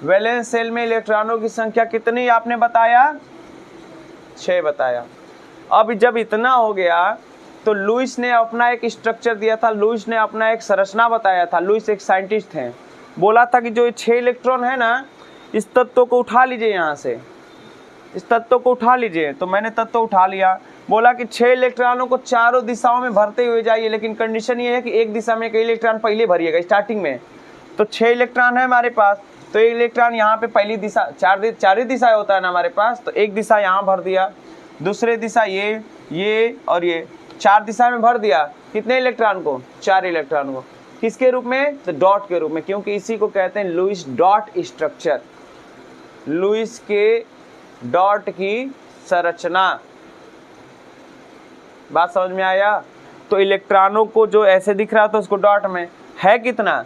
Valence shell में इलेक्ट्रॉनों की संख्या कितनी आपने बताया, 6 बताया। अब जब इतना हो गया तो लुईस ने अपना एक स्ट्रक्चर दिया था, लुईस ने अपना एक संरचना बताया था। लुईस एक साइंटिस्ट हैं, बोला था कि जो 6 इलेक्ट्रॉन है ना, इस तत्व को उठा लीजिए, यहाँ से इस तत्व को उठा लीजिए। तो मैंने तत्व उठा लिया, बोला कि 6 इलेक्ट्रॉनों को चारों दिशाओं में भरते हुए जाइए, लेकिन कंडीशन ये है कि एक दिशा में कई इलेक्ट्रॉन पहले भरिएगा स्टार्टिंग में। तो 6 इलेक्ट्रॉन है हमारे पास, तो एक इलेक्ट्रॉन यहाँ पे पहली दिशा, चार ही दिशा होता है ना हमारे पास, तो एक दिशा यहाँ भर दिया, दूसरे दिशा ये और ये, 4 दिशा में भर दिया। कितने इलेक्ट्रॉन को, 4 इलेक्ट्रॉन को। किसके रूप में, तो डॉट के रूप में, क्योंकि इसी को कहते हैं लुईस डॉट स्ट्रक्चर, लुईस के डॉट की संरचना। बात समझ में आया। तो इलेक्ट्रॉनों को जो ऐसे दिख रहा था उसको डॉट में है कितना,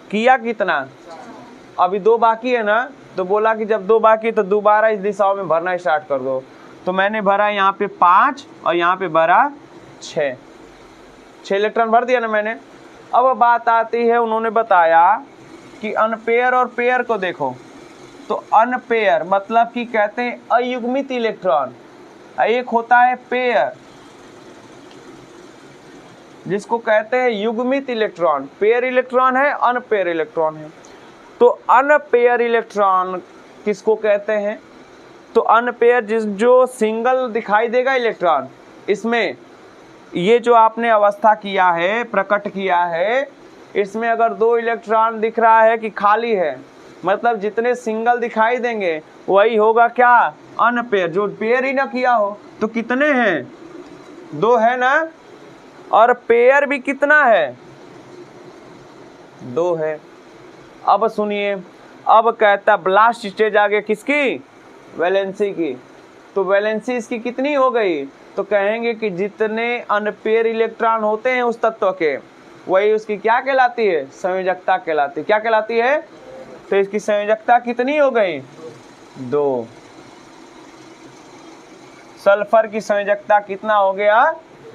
किया कितना, अभी 2 बाकी है ना, तो बोला कि जब 2 बाकी तो दोबारा इस दिशाओं में भरना स्टार्ट कर दो। तो मैंने भरा यहाँ पे 5 और यहाँ पे भरा 6 इलेक्ट्रॉन भर दिया ना मैंने। अब बात आती है, उन्होंने बताया कि अनपेयर और पेयर को देखो, तो अनपेयर मतलब कि कहते हैं अयुग्मित इलेक्ट्रॉन, एक होता है पेयर जिसको कहते हैं युग्मित इलेक्ट्रॉन। पेयर इलेक्ट्रॉन है, अनपेयर इलेक्ट्रॉन है। तो अनपेयर इलेक्ट्रॉन किसको कहते हैं, तो अनपेयर जो सिंगल दिखाई देगा इलेक्ट्रॉन, इसमें ये जो आपने अवस्था किया है, प्रकट किया है, इसमें अगर 2 इलेक्ट्रॉन दिख रहा है कि खाली है, मतलब जितने सिंगल दिखाई देंगे वही होगा क्या, अनपेयर। जो पेयर ही ना किया हो तो कितने हैं, 2 है ना, और पेयर भी कितना है, 2 है। अब सुनिए, अब कहता ब्लास्ट स्टेज आ गया किसकी, वैलेंसी की। तो वैलेंसी इसकी कितनी हो गई, तो कहेंगे कि जितने अनपेयर इलेक्ट्रॉन होते हैं उस तत्व के, वही उसकी क्या कहलाती है, संयोजकता कहलाती है। क्या कहलाती है, तो इसकी संयोजकता कितनी हो गई, 2। सल्फर की संयोजकता कितना हो गया,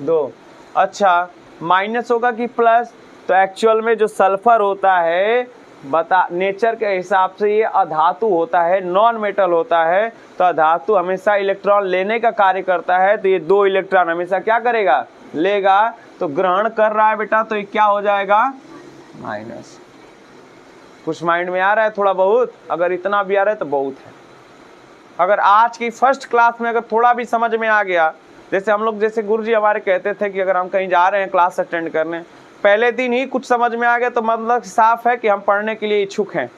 2। अच्छा, माइनस होगा कि प्लस, तो एक्चुअल में जो सल्फर होता है, बता नेचर के हिसाब से ये अधातु होता है, नॉन मेटल होता है। तो अधातु हमेशा इलेक्ट्रॉन लेने का कार्य करता है, तो ये 2 इलेक्ट्रॉन हमेशा क्या करेगा, लेगा। तो ग्रहण कर रहा है बेटा, तो ये क्या हो जाएगा, माइनस। कुछ माइंड में आ रहा है थोड़ा बहुत, अगर इतना भी आ रहा है तो बहुत है। अगर आज की फर्स्ट क्लास में अगर थोड़ा भी समझ में आ गया, जैसे हम लोग, जैसे गुरुजी हमारे कहते थे कि अगर हम कहीं जा रहे हैं क्लास अटेंड करने, पहले दिन ही कुछ समझ में आ गया तो मतलब साफ है कि हम पढ़ने के लिए इच्छुक हैं,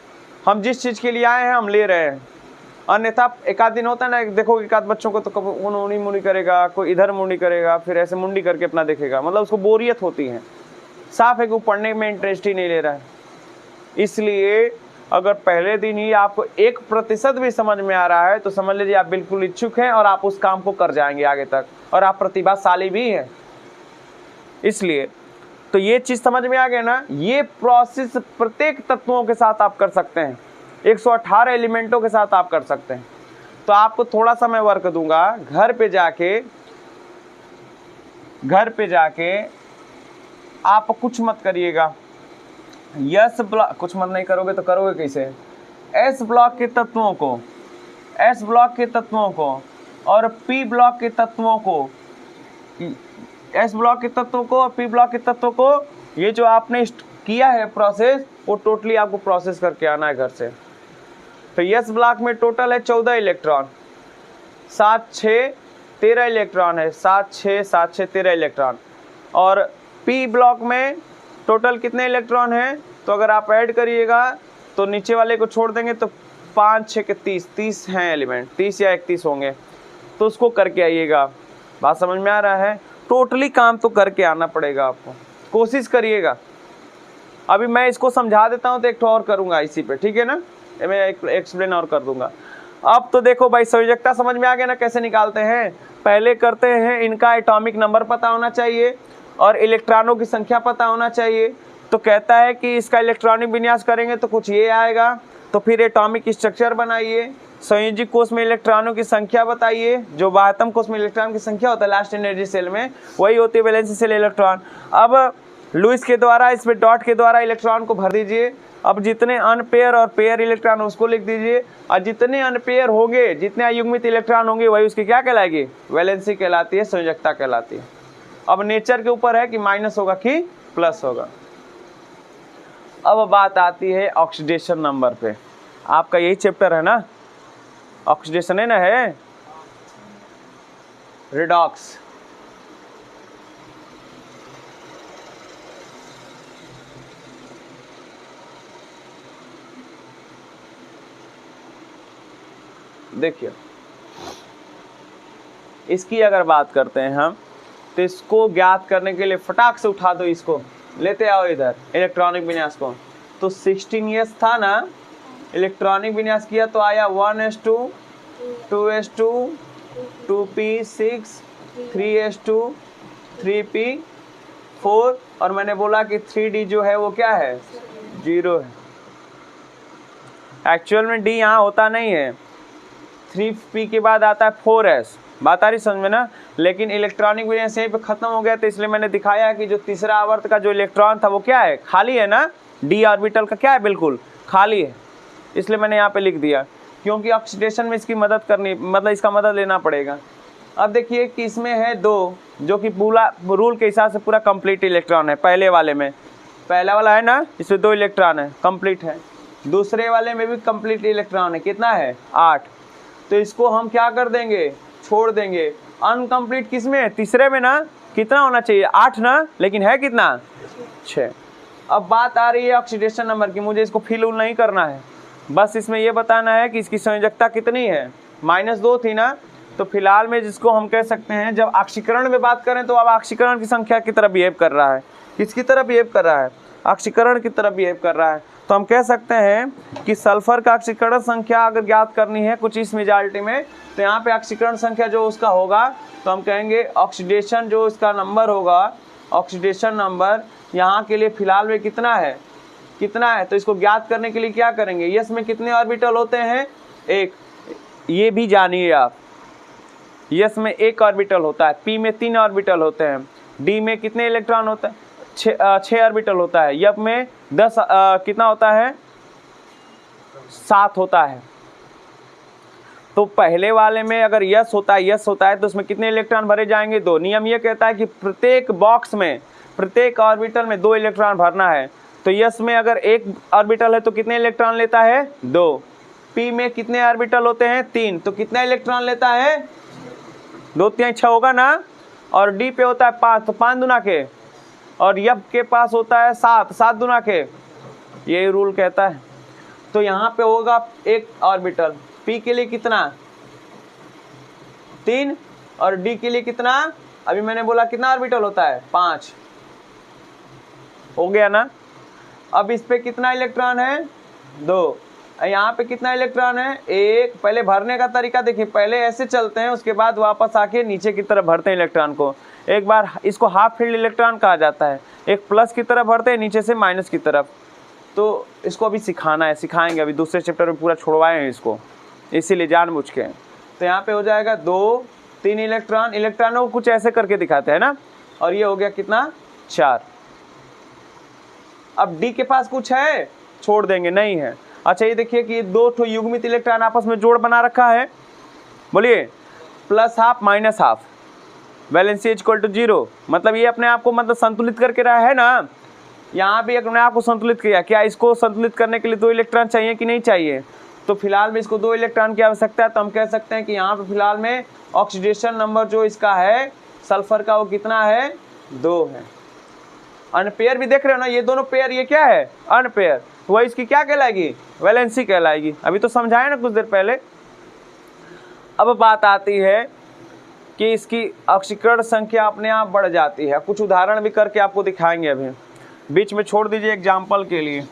हम जिस चीज़ के लिए आए हैं हम ले रहे हैं। अन्यथा एक आध दिन होता है ना, देखो एक आध बच्चों को तो कभी उन्होंने मुंडी करेगा, कोई इधर मुंडी करेगा, फिर ऐसे मुंडी करके अपना देखेगा, मतलब उसको बोरियत होती है। साफ है कि वो पढ़ने में इंटरेस्ट ही नहीं ले रहा है। इसलिए अगर पहले दिन ही आपको 1% भी समझ में आ रहा है तो समझ लीजिए आप बिल्कुल इच्छुक हैं और आप उस काम को कर जाएंगे आगे तक, और आप प्रतिभाशाली भी हैं। इसलिए तो ये चीज़ समझ में आ गया ना, ये प्रोसेस प्रत्येक तत्वों के साथ आप कर सकते हैं, 118 एलिमेंटों के साथ आप कर सकते हैं। तो आपको थोड़ा सा मैं वर्क दूंगा, घर पे जाके आप कुछ मत करिएगा। यस ब्लॉक कुछ मत नहीं करोगे तो करोगे कैसे, एस ब्लॉक के तत्वों को और पी ब्लॉक के तत्वों को, एस ब्लॉक के तत्वों को और पी ब्लॉक के तत्वों को, ये जो आपने किया है प्रोसेस, वो टोटली आपको प्रोसेस करके आना है घर से। तो एस ब्लॉक में टोटल है 14 इलेक्ट्रॉन, 7 6 13 इलेक्ट्रॉन है, 7 6 13 इलेक्ट्रॉन। और पी ब्लॉक में टोटल कितने इलेक्ट्रॉन हैं, तो अगर आप ऐड करिएगा तो नीचे वाले को छोड़ देंगे तो 5 6 के 30 हैं एलिमेंट, 30 या 31 होंगे। तो उसको करके आइएगा। बात समझ में आ रहा है, टोटली काम तो करके आना पड़ेगा आपको, कोशिश करिएगा। अभी मैं इसको समझा देता हूँ तो एक और करूँगा इसी पे, ठीक है ना, मैं एक एक्सप्लेन और कर दूंगा। अब तो देखो भाई, संयोजकता समझ में आ गया ना कैसे निकालते हैं। पहले करते हैं, इनका एटॉमिक नंबर पता होना चाहिए और इलेक्ट्रॉनों की संख्या पता होना चाहिए। तो कहता है कि इसका इलेक्ट्रॉनिक विन्यास करेंगे तो कुछ ये आएगा, तो फिर एटॉमिक स्ट्रक्चर बनाइए, संयोजिक कोष में इलेक्ट्रॉनों की संख्या बताइए, जो बाह्यतम कोष में इलेक्ट्रॉन की संख्या होता है लास्ट एनर्जी सेल में, वही होती है वैलेंसी सेल इलेक्ट्रॉन। अब लुईस के द्वारा इसमें डॉट के द्वारा इलेक्ट्रॉन को भर दीजिए। अब जितने अनपेयर और पेयर इलेक्ट्रॉन उसको लिख दीजिए, और जितने अनपेयर होंगे, जितने अयुग्मित इलेक्ट्रॉन होंगे, वही उसकी क्या कहलाएगी, वैलेंसी कहलाती है, संयोजकता कहलाती है। अब नेचर के ऊपर है कि माइनस होगा कि प्लस होगा। अब बात आती है ऑक्सीडेशन नंबर पे। आपका यही चैप्टर है ना, ऑक्सीडेशन है ना, है रिडॉक्स। देखिए, इसकी अगर बात करते हैं हम, तो इसको ज्ञात करने के लिए फटाक से उठा दो, इसको लेते आओ इधर इलेक्ट्रॉनिक विन्यास को। तो 16s था ना, इलेक्ट्रॉनिक विन्यास किया तो आया 1s2 2s2 2p6 3s2 3p4, और मैंने बोला कि 3d जो है वो क्या है, 0 है। एक्चुअल में डी यहाँ होता नहीं है, 3p के बाद आता है 4s, बात आ रही समझ में ना। लेकिन इलेक्ट्रॉनिक वैलेंस यहीं पे खत्म हो गया, तो इसलिए मैंने दिखाया है कि जो तीसरा आवर्त का जो इलेक्ट्रॉन था वो क्या है, खाली है ना, डी ऑर्बिटल का क्या है, बिल्कुल खाली है। इसलिए मैंने यहाँ पे लिख दिया, क्योंकि ऑक्सीडेशन में इसकी मदद करनी, मतलब इसका मदद लेना पड़ेगा। अब देखिए कि इसमें है 2, जो कि पूरा रूल के हिसाब से पूरा कंप्लीट इलेक्ट्रॉन है। पहले वाले में, पहला वाला है ना, इसमें 2 इलेक्ट्रॉन है, कंप्लीट है। दूसरे वाले में भी कंप्लीट इलेक्ट्रॉन है, कितना है, 8। तो इसको हम क्या कर देंगे, छोड़ देंगे। अनकम्प्लीट किस में है, तीसरे में ना, कितना होना चाहिए, 8 ना, लेकिन है कितना, 6। अब बात आ रही है ऑक्सीडेशन नंबर की, मुझे इसको फिल नहीं करना है, बस इसमें ये बताना है कि इसकी संयोजकता कितनी है, -2 थी ना। तो फिलहाल में जिसको हम कह सकते हैं, जब ऑक्सीकरण में बात करें तो अब ऑक्सीकरण की संख्या की तरह बिहेव कर रहा है, किसकी तरह बिहेव कर रहा है, ऑक्सीकरण की तरह बिहेव कर रहा है। तो हम कह सकते हैं कि सल्फर का ऑक्सीकरण संख्या अगर ज्ञात करनी है कुछ इस मेजॉरिटी में, तो यहाँ पे ऑक्सीकरण संख्या जो उसका होगा, तो हम कहेंगे ऑक्सीडेशन जो इसका नंबर होगा, ऑक्सीडेशन नंबर यहाँ के लिए फिलहाल में कितना है, तो इसको ज्ञात करने के लिए क्या करेंगे, यस में कितने ऑर्बिटल होते हैं, 1। ये भी जानिए आप, यस में 1 ऑर्बिटल होता है, पी में 3 ऑर्बिटल होते हैं, डी में कितने इलेक्ट्रॉन होते हैं, 6 ऑर्बिटल होता है, एफ में 10 कितना होता है, 7 होता है। तो पहले वाले में अगर यस होता है तो उसमें कितने इलेक्ट्रॉन भरे जाएंगे, 2। नियम ये कहता है कि प्रत्येक बॉक्स में, प्रत्येक ऑर्बिटल में 2 इलेक्ट्रॉन भरना है। तो यस में अगर 1 ऑर्बिटल है तो कितने इलेक्ट्रॉन लेता है, 2। पी में कितने ऑर्बिटल होते हैं, 3, तो कितना इलेक्ट्रॉन लेता है, 2 3 6 होगा ना। और डी पे होता है 5, तो 5 दुना के, और एफ के पास होता है 7, 7 दुना के, यही रूल कहता है। तो यहाँ पे होगा 1 ऑर्बिटल, पी के लिए कितना, 3, और डी के लिए कितना, अभी मैंने बोला कितना ऑर्बिटल होता है, 5, हो गया ना। अब इस पे कितना इलेक्ट्रॉन है, 2। यहाँ पे कितना इलेक्ट्रॉन है, 1। पहले भरने का तरीका देखिए, पहले ऐसे चलते हैं, उसके बाद वापस आके नीचे की तरफ भरते हैं इलेक्ट्रॉन को। एक बार इसको हाफ फील्ड इलेक्ट्रॉन कहा जाता है, एक प्लस की तरफ भरते हैं, नीचे से माइनस की तरफ। तो इसको अभी सिखाना है, सिखाएंगे अभी, दूसरे चैप्टर में पूरा छोड़वाए हैं इसको, इसीलिए जानबूझ के। तो यहाँ पे हो जाएगा 2 3 इलेक्ट्रॉन, इलेक्ट्रॉनों को कुछ ऐसे करके दिखाते हैं ना, और ये हो गया कितना, 4। अब डी के पास कुछ है, छोड़ देंगे, नहीं है। अच्छा ये देखिए कि 2 युग्मित इलेक्ट्रॉन आपस में जोड़ बना रखा है, बोलिए, +½ -½ वैलेंसी इक्वल टू 0, मतलब ये अपने आप को मतलब संतुलित करके रहा है ना। यहाँ भी अपने आप को संतुलित किया, क्या इसको संतुलित करने के लिए 2 इलेक्ट्रॉन चाहिए कि नहीं चाहिए, तो फिलहाल में इसको 2 इलेक्ट्रॉन की आवश्यकता है। तो हम कह सकते हैं कि यहाँ पे फिलहाल में ऑक्सीडेशन नंबर जो इसका है सल्फर का, वो कितना है, 2 है। अनपेयर भी देख रहे हो ना, ये दोनों पेयर, ये क्या है, अनपेयर, तो वह इसकी क्या कहलाएगी, वैलेंसी कहलाएगी। अभी तो समझाया ना कुछ देर पहले। अब बात आती है कि इसकी ऑक्सीकरण संख्या अपने आप बढ़ जाती है, कुछ उदाहरण भी करके आपको दिखाएंगे, अभी बीच में छोड़ दीजिए एग्जाम्पल के लिए।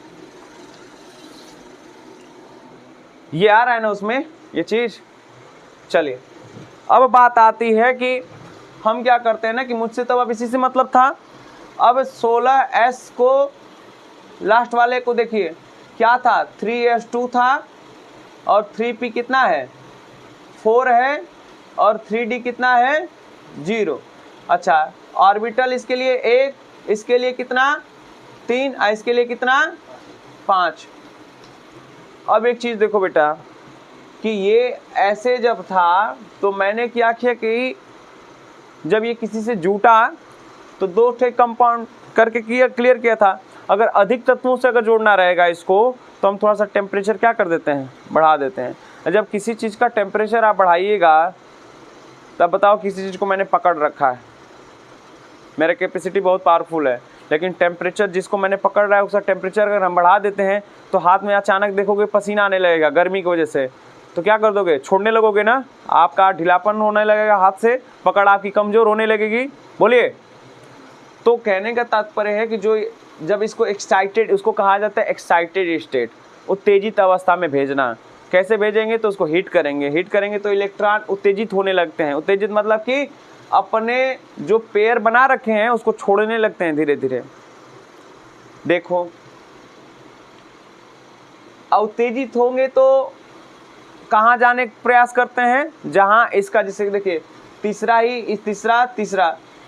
ये आ रहा है ना उसमें ये चीज़। चलिए अब बात आती है कि हम क्या करते हैं ना, कि मुझसे तो अब इसी से मतलब था। अब 16s को लास्ट वाले को देखिए क्या था, 3s2 था, और 3p कितना है, 4 है, और 3d कितना है, 0। अच्छा ऑर्बिटल इसके लिए 1, इसके लिए कितना, 3, इसके लिए कितना, 5। अब एक चीज़ देखो बेटा कि ये ऐसे जब था तो मैंने क्या किया कि जब ये किसी से जुटा तो 2 ठे कंपाउंड करके क्लियर किया था। अगर अधिक तत्वों से अगर जोड़ना रहेगा इसको तो हम थोड़ा सा टेम्परेचर क्या कर देते हैं, बढ़ा देते हैं। जब किसी चीज़ का टेम्परेचर आप बढ़ाइएगा तब बताओ, किसी चीज़ को मैंने पकड़ रखा है, मेरा कैपेसिटी बहुत पावरफुल है, लेकिन टेम्परेचर जिसको मैंने पकड़ रहा है उसका टेम्परेचर अगर हम बढ़ा देते हैं तो हाथ में अचानक देखोगे पसीना आने लगेगा गर्मी की वजह से, तो क्या कर दोगे, छोड़ने लगोगे ना, आपका ढीलापन होने लगेगा, हाथ से पकड़ आपकी कमज़ोर होने लगेगी। बोलिए, तो कहने का तात्पर्य है कि जो जब इसको एक्साइटेड, उसको कहा जाता है एक्साइटेड स्टेट, उत्तेजित अवस्था में भेजना। कैसे भेजेंगे, तो उसको हीट करेंगे तो इलेक्ट्रॉन उत्तेजित होने लगते हैं। उत्तेजित मतलब कि अपने जो पेयर बना रखे हैं उसको छोड़ने लगते हैं धीरे धीरे। देखो उत्तेजित होंगे तो कहाँ जाने का प्रयास करते हैं, जहाँ इसका, जैसे देखिए तीसरा ही, इस तीसरा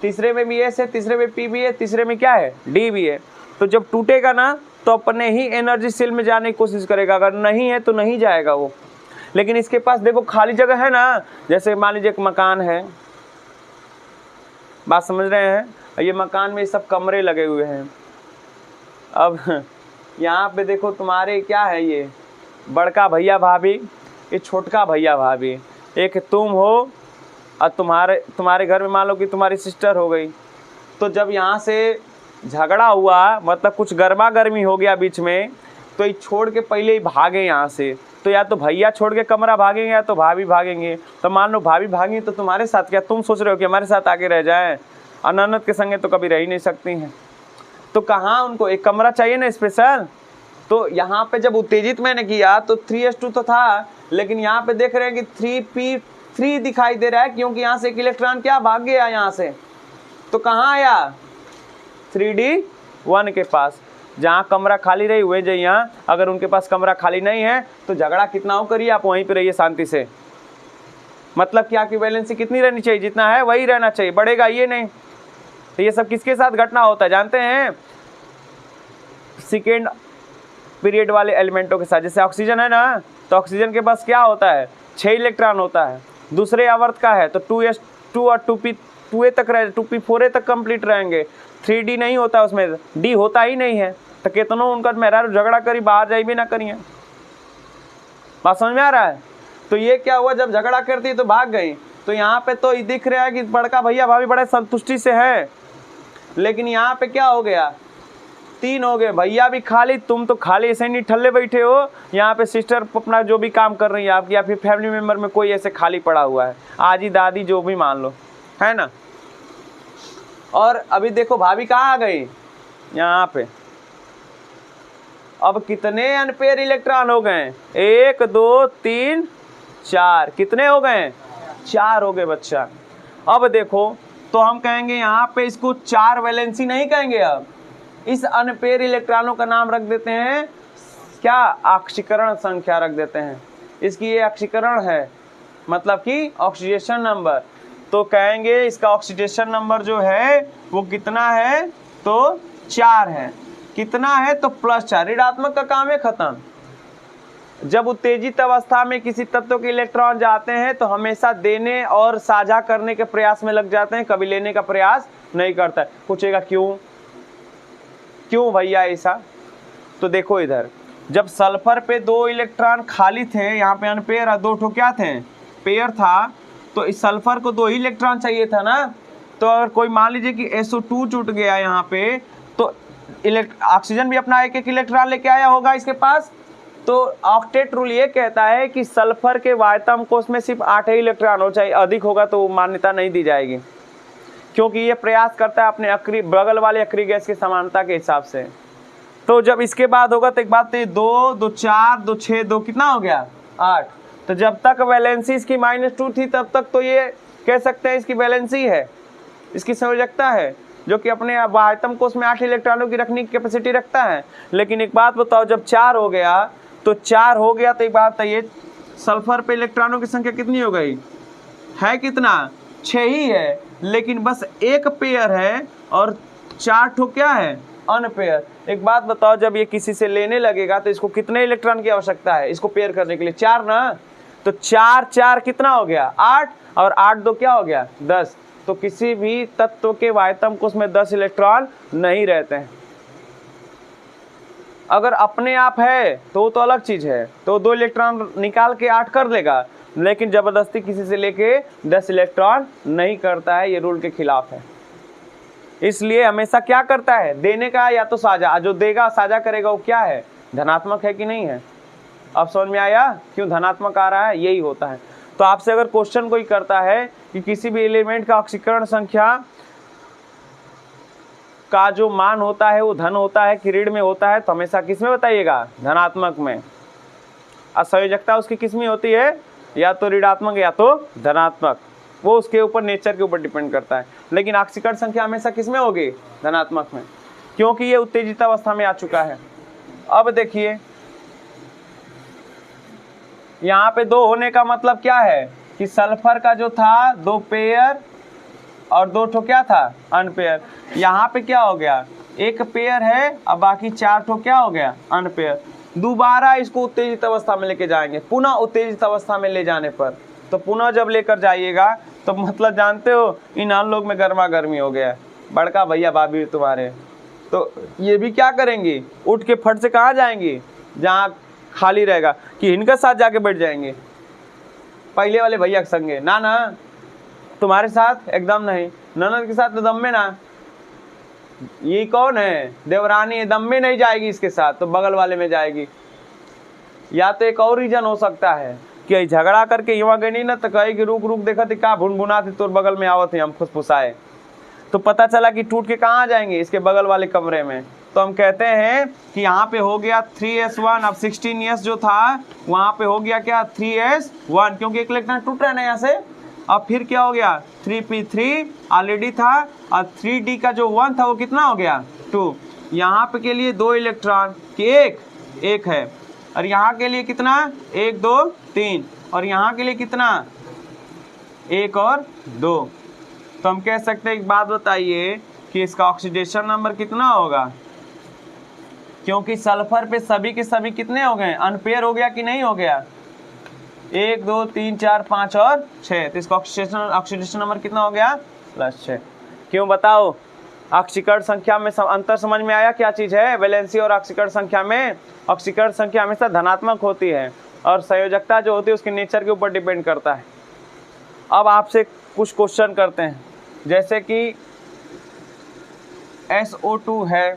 तीसरे में भी एस है, तीसरे में पी भी है, तीसरे में क्या है, डी भी है। तो जब टूटेगा ना तो अपने ही एनर्जी सेल में जाने की कोशिश करेगा, अगर नहीं है तो नहीं जाएगा वो। लेकिन इसके पास देखो खाली जगह है ना, जैसे मान लीजिए एक मकान है, बात समझ रहे हैं, ये मकान में सब कमरे लगे हुए हैं। अब यहाँ पे देखो तुम्हारे क्या है, ये बड़का भैया भाभी, ये छोटका भैया भाभी, एक तुम हो और तुम्हारे घर में मान लो कि तुम्हारी सिस्टर हो गई। तो जब यहाँ से झगड़ा हुआ, मतलब कुछ गर्मा गर्मी हो गया बीच में, तो ये छोड़ के पहले ही भागे यहाँ से। तो या तो भैया छोड़ के कमरा भागेंगे या तो भाभी भागेंगे। तो मान लो भाभी भागी तो तुम्हारे साथ, क्या तुम सोच रहे हो कि हमारे साथ आके रह जाएं? ननद के संगे तो कभी रह ही नहीं सकती हैं। तो कहाँ उनको एक कमरा चाहिए ना स्पेशल। तो यहाँ पे जब उत्तेजित मैंने किया तो 3s2 तो था, लेकिन यहाँ पे देख रहे हैं कि 3p3 दिखाई दे रहा है, क्योंकि यहाँ से एक इलेक्ट्रॉन क्या भाग गया यहाँ से। तो कहाँ आया, 3d1 के पास, जहाँ कमरा खाली रही हुए जो यहाँ, अगर उनके पास कमरा खाली नहीं है तो झगड़ा कितना हो करिए, आप वहीं पे रहिए शांति से। मतलब क्या कि वैलेंसी कितनी रहनी चाहिए, जितना है वही रहना चाहिए, बढ़ेगा ये नहीं। तो ये सब किसके साथ घटना होता है जानते हैं, सेकेंड पीरियड वाले एलिमेंटों के साथ। जैसे ऑक्सीजन है ना, तो ऑक्सीजन के पास क्या होता है, 6 इलेक्ट्रॉन होता है। दूसरे आवर्त का है तो 2s2 और 2p2a तक रहे, 2p4a तक कंप्लीट रहेंगे। 3d नहीं होता, उसमें d होता ही नहीं है। तो कितनों उनका मेहरारू झगड़ा करी, बाहर जाई भी ना करिए। बात समझ में आ रहा है। तो ये क्या हुआ, जब झगड़ा करती तो भाग गई। तो यहाँ पे तो दिख रहा है कि बड़का भैया भाभी बड़े संतुष्टि से है, लेकिन यहाँ पे क्या हो गया, 3 हो गए। भैया भी खाली, तुम तो खाली ऐसे नहीं ठल्ले बैठे हो। यहाँ पे सिस्टर अपना जो भी काम कर रही है आपकी, या फिर फैमिली मेम्बर में कोई ऐसे खाली पड़ा हुआ है, आजी दादी जो भी मान लो, है ना। और अभी देखो भाभी कहाँ आ गई, यहाँ पे। अब कितने अनपेयर इलेक्ट्रॉन हो गए, 1 2 3 4, कितने हो गए, 4 हो गए बच्चा। अब देखो तो हम कहेंगे यहाँ पे इसको 4 वैलेंसी नहीं कहेंगे, अब इस अनपेयर इलेक्ट्रॉनों का नाम रख देते हैं क्या, ऑक्सीकरण संख्या रख देते हैं। इसकी ये ऑक्सीकरण है, मतलब कि ऑक्सीडेशन नंबर। तो कहेंगे इसका ऑक्सीडेशन नंबर जो है वो कितना है, तो 4 है। कितना है तो +4, ऋणात्मक का काम है खत्म। जब उत्तेजित अवस्था में किसी तत्व के इलेक्ट्रॉन जाते हैं तो हमेशा देने और साझा करने के प्रयास में लग जाते हैं, कभी लेने का प्रयास नहीं करता है। पूछेगा क्यों भैया ऐसा। तो देखो इधर, जब सल्फर पे 2 इलेक्ट्रॉन खाली थे, यहाँ पे अनपेयर और 2 ठो क्या थे, पेयर था, तो इस सल्फर को 2 ही इलेक्ट्रॉन चाहिए था ना। तो अगर कोई मान लीजिए कि SO2 टूट गया यहाँ पे, तो ऑक्सीजन भी अपना 1 इलेक्ट्रॉन लेके आया होगा इसके पास। तो ऑक्टेट रूल ये कहता है कि सल्फर के वायतम कोष में सिर्फ 8 ही इलेक्ट्रॉन हो, चाहे अधिक होगा तो मान्यता नहीं दी जाएगी, क्योंकि ये प्रयास करता है अपने बगल वाले अक्रिय गैस की समानता के हिसाब से। तो जब इसके बाद होगा तो एक बात, 2 2 4 2 6 2 कितना हो गया, 8। तो जब तक वैलेंसी इसकी -2 थी तब तक तो ये कह सकते हैं इसकी वैलेंसी है, इसकी संयोजकता है, जो कि अपने वायतम कोष में 8 इलेक्ट्रॉनों की रखने की कैपेसिटी रखता है। लेकिन एक बात बताओ, जब 4 हो गया तो एक बात बताइए, सल्फर पे इलेक्ट्रॉनों की संख्या कितनी हो गई, है कितना, 6 ही है। लेकिन बस 1 पेयर है और 4 ठो क्या है, अनपेयर। एक बात बताओ, जब ये किसी से लेने लगेगा तो इसको कितने इलेक्ट्रॉन की आवश्यकता है इसको पेयर करने के लिए, 4 ना। तो 4 4 कितना हो गया, 8, और 8 2 क्या हो गया, 10। तो किसी भी तत्व के वायतम कोष में 10 इलेक्ट्रॉन नहीं रहते हैं। अगर अपने आप है तो अलग चीज है, तो 2 इलेक्ट्रॉन निकाल के 8 कर लेगा, लेकिन जबरदस्ती किसी से लेके 10 इलेक्ट्रॉन नहीं करता है, ये रूल के खिलाफ है। इसलिए हमेशा क्या करता है, देने का या तो साझा, जो देगा साझा करेगा वो क्या है, धनात्मक है कि नहीं है। अब समझ में आया क्यों धनात्मक आ रहा है, यही होता है। तो आपसे अगर क्वेश्चन कोई करता है कि किसी भी एलिमेंट का ऑक्सीकरण संख्या का जो मान होता है वो धन होता है कि ऋण में होता है, तो हमेशा किस में बताइएगा, धनात्मक में। असंयोजकता उसकी किस में होती है, या तो ऋणात्मक या तो धनात्मक, वो उसके ऊपर, नेचर के ऊपर डिपेंड करता है। लेकिन ऑक्सीकरण संख्या हमेशा किस में होगी, धनात्मक में, क्योंकि ये उत्तेजित अवस्था में आ चुका है। अब देखिए यहाँ पे 2 होने का मतलब क्या है कि सल्फर का जो था 2 पेयर और 2 ठो क्या था अनपेयर। यहाँ पे क्या हो गया 1 पेयर है और बाकी 4 ठो क्या हो गया अनपेयर। दोबारा इसको उत्तेजित अवस्था में लेके जाएंगे, पुनः उत्तेजित अवस्था में ले जाने पर, तो पुनः जब लेकर जाइएगा तो मतलब जानते हो इन लोग में गर्मा गर्मी हो गया, बड़का भैया भाभी तुम्हारे। तो ये भी क्या करेंगी, उठ के फट से कहाँ जाएंगी, जहाँ खाली रहेगा कि इनके साथ जाके बैठ जाएंगे पहले वाले भैया के संगे। ना ना तुम्हारे साथ एकदम नहीं, ननद के साथ तो दम में ना। ये कौन है देवरानी, दम में नहीं जाएगी इसके साथ, तो बगल वाले में जाएगी। या तो एक और रीजन हो सकता है कि झगड़ा करके यहाँ गई नहीं ना तो कहेगी रुक रुक देखा थी का भुनभुना थी तोर बगल में आवत थी हम फुसफुसाए, तो पता चला कि टूट के कहाँ जाएंगे इसके बगल वाले कमरे में। तो हम कहते हैं कि यहाँ पे हो गया 3s1, अब 16s जो था वहाँ पे हो गया क्या 3s1, क्योंकि एक इलेक्ट्रॉन टूट रहा है ना यहाँ से। अब फिर क्या हो गया 3p3 ऑलरेडी था और 3d का जो 1 था वो कितना हो गया 2। यहाँ पे के लिए 2 इलेक्ट्रॉन कि एक है, और यहाँ के लिए कितना 1 2 3, और यहाँ के लिए कितना 1 और 2। तो हम कह सकते हैं एक बात बताइए कि इसका ऑक्सीडेशन नंबर कितना होगा, क्योंकि सल्फर पे सभी के सभी कितने हो गए अनपेयर हो गया कि नहीं हो गया 1 2 3 4 5 और 6, तो इसका ऑक्सीडेशन नंबर कितना हो गया +6। क्यों बताओ, ऑक्सीकरण संख्या में अंतर समझ में आया क्या चीज़ है। वैलेंसी और ऑक्सीकरण संख्या में ऑक्सीकरण संख्या हमेशा धनात्मक होती है और संयोजकता जो होती है उसके नेचर के ऊपर डिपेंड करता है। अब आपसे कुछ क्वेश्चन करते हैं, जैसे कि SO2 है,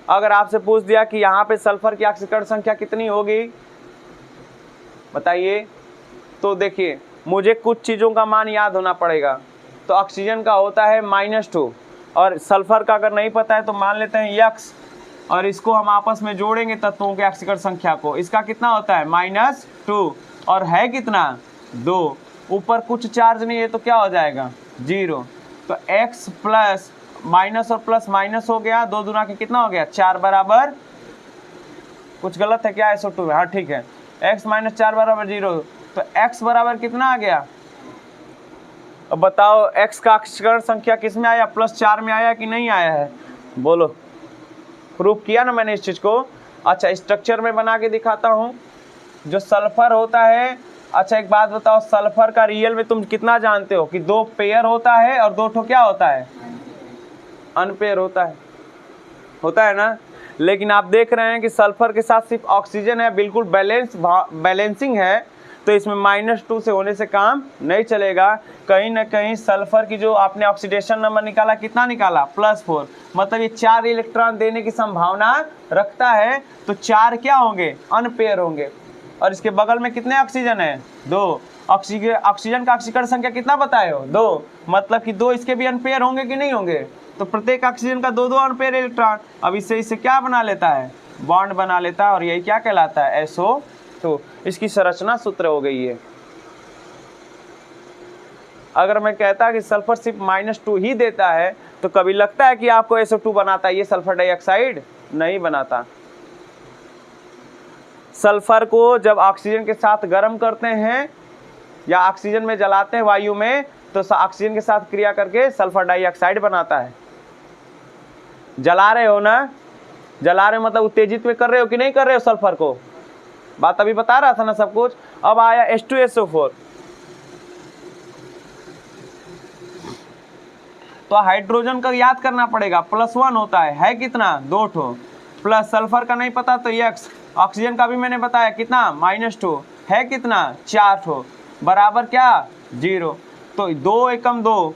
अगर आपसे पूछ दिया कि यहाँ पे सल्फर की ऑक्सीकरण संख्या कितनी होगी बताइए, तो देखिए मुझे कुछ चीज़ों का मान याद होना पड़ेगा। तो ऑक्सीजन का होता है -2 और सल्फर का अगर नहीं पता है तो मान लेते हैं x, और इसको हम आपस में जोड़ेंगे तत्वों के ऑक्सीकरण संख्या को, इसका कितना होता है -2 और है कितना 2, ऊपर कुछ चार्ज नहीं है तो क्या हो जाएगा 0। तो x प्लस माइनस और प्लस माइनस हो गया, 2 दूना के कितना हो गया 4 बराबर, कुछ गलत है क्या SO2 में, हाँ ठीक है, x - 4 बराबर 0। तो x बराबर कितना आ गया, अब बताओ x का ऑक्सीकरण संख्या किस में आया +4 में आया कि नहीं आया है, बोलो। प्रूफ किया ना मैंने इस चीज़ को। अच्छा स्ट्रक्चर में बना के दिखाता हूँ। जो सल्फर होता है, अच्छा एक बात बताओ, सल्फर का रियल में तुम कितना जानते हो कि 2 पेयर होता है और 2 ठो क्या होता है अनपेयर होता है ना। लेकिन आप देख रहे हैं कि सल्फर के साथ सिर्फ ऑक्सीजन है, बिल्कुल बैलेंसिंग है, तो इसमें -2 से होने से काम नहीं चलेगा। कहीं ना कहीं सल्फर की जो आपने ऑक्सीडेशन नंबर निकाला कितना निकाला +4, मतलब ये 4 इलेक्ट्रॉन देने की संभावना रखता है, तो 4 क्या होंगे अनपेयर होंगे। और इसके बगल में कितने ऑक्सीजन है 2, ऑक्सीजन का ऑक्सीकरण संख्या कितना बताए हो 2, मतलब कि 2 इसके भी अनपेयर होंगे कि नहीं होंगे, तो प्रत्येक ऑक्सीजन का 2 अनपेयर इलेक्ट्रॉन। अब इससे क्या बना लेता है बॉन्ड बना लेता है, और यही क्या कहलाता है SO2। इसकी संरचना सूत्र हो गई है। अगर मैं कहता कि सल्फर सिर्फ -2 ही देता है तो कभी लगता है कि आपको SO2 बनाता है ये सल्फर डाइऑक्साइड नहीं बनाता। सल्फर को जब ऑक्सीजन के साथ गर्म करते हैं या ऑक्सीजन में जलाते हैं वायु में, तो ऑक्सीजन के साथ क्रिया करके सल्फर डाइऑक्साइड बनाता है। जला रहे हो ना, जला रहे हो मतलब उत्तेजित में कर रहे हो कि नहीं कर रहे हो सल्फर को, बात अभी बता रहा था ना सब कुछ। अब आया H2SO4, तो हाइड्रोजन का याद करना पड़ेगा +1 होता है कितना 2 ठो, प्लस सल्फर का नहीं पता तो x, ऑक्सीजन का भी मैंने बताया कितना -2 है कितना 4 ठो, बराबर क्या 0। तो 2 एकम 2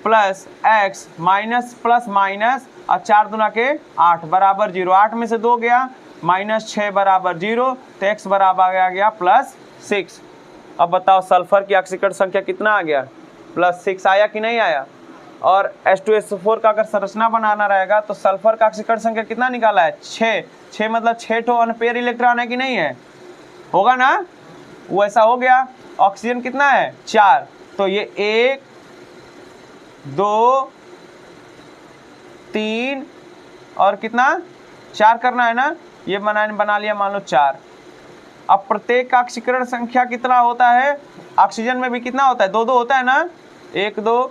plus x minus plus minus और 4 दूना के 8 बराबर 0, 8 में से 2 गया -6 बराबर 0, तो x बराबर आ गया +6। अब बताओ सल्फर की ऑक्सीकरण संख्या कितना आ गया +6 आया कि नहीं आया। और H2SO4 का अगर संरचना बनाना रहेगा तो सल्फर का ऑक्सीकरण संख्या कितना निकाला है 6 मतलब 6 ठो अनपेयर इलेक्ट्रॉन है कि नहीं है, होगा ना, वो ऐसा हो गया। ऑक्सीजन कितना है 4, तो ये 1 2 3 और कितना 4 करना है ना, ये बना लिया मान लो 4। अब प्रत्येक का ऑक्सीकरण संख्या कितना होता है, ऑक्सीजन में भी कितना होता है, 2 होता है ना, 1 2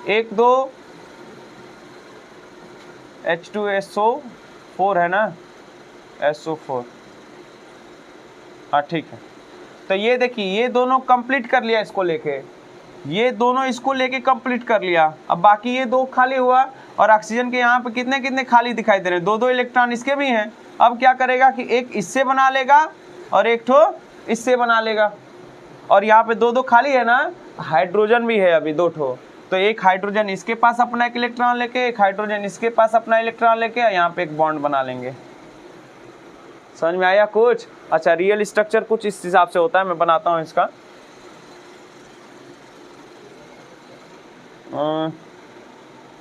1 2 H2SO4 है ना, SO4, हाँ ठीक है। तो ये देखिए ये दोनों कंप्लीट कर लिया इसको लेके, ये दोनों इसको लेके कंप्लीट कर लिया। अब बाकी ये 2 खाली हुआ और ऑक्सीजन के यहाँ पे कितने कितने खाली दिखाई दे रहे हैं, 2 इलेक्ट्रॉन इसके भी हैं। अब क्या करेगा कि एक इससे बना लेगा और एक ठो इससे बना लेगा, और यहाँ पे 2 खाली है ना, हाइड्रोजन भी है अभी 2 ठो, तो एक हाइड्रोजन इसके पास अपना एक इलेक्ट्रॉन लेके, एक हाइड्रोजन इसके पास अपना इलेक्ट्रॉन लेके, यहाँ पे एक बॉन्ड बना लेंगे। समझ में आया कुछ? अच्छा, रियल स्ट्रक्चर कुछ इस हिसाब से होता है, मैं बनाता हूँ इसका।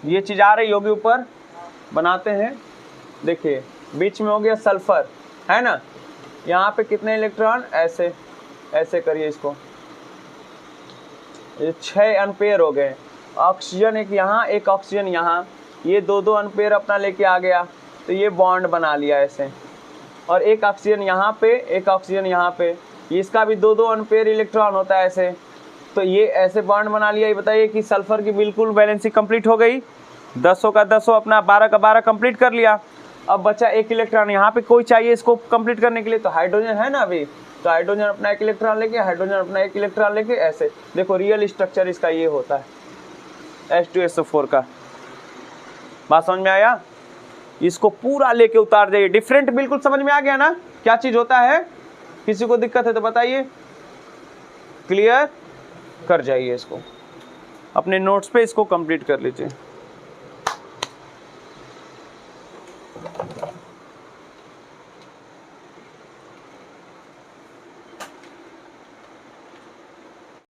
ये चीज आ रही होगी ऊपर, बनाते हैं। देखिए बीच में हो गया सल्फर, है ना, यहाँ पे कितने इलेक्ट्रॉन, ऐसे ऐसे करिए इसको, ये 6 अनपेयर हो गए। ऑक्सीजन एक यहाँ, एक ऑक्सीजन यहाँ, ये 2 अनपेयर अपना लेके आ गया, तो ये बॉन्ड बना लिया ऐसे, और एक ऑक्सीजन यहाँ पे, एक ऑक्सीजन यहाँ पे, इसका भी 2 अनपेयर इलेक्ट्रॉन होता है ऐसे, तो ये ऐसे बॉन्ड बना लिया। ये बताइए कि सल्फर की बिल्कुल बैलेंसिंग कंप्लीट हो गई, 10 का 10 अपना 12 का 12 कंप्लीट कर लिया। अब बचा एक इलेक्ट्रॉन, यहाँ पे कोई चाहिए इसको कंप्लीट करने के लिए, तो हाइड्रोजन है ना अभी, तो हाइड्रोजन अपना एक इलेक्ट्रॉन लेके, हाइड्रोजन अपना एक इलेक्ट्रॉन लेके, ऐसे देखो रियल स्ट्रक्चर इसका ये होता है H2SO4 का। बात समझ में आया? इसको पूरा लेके उतार जाइए, डिफरेंट बिल्कुल समझ में आ गया ना क्या चीज होता है? किसी को दिक्कत है तो बताइए, क्लियर कर जाइए इसको, अपने नोट्स पे इसको कंप्लीट कर लीजिए।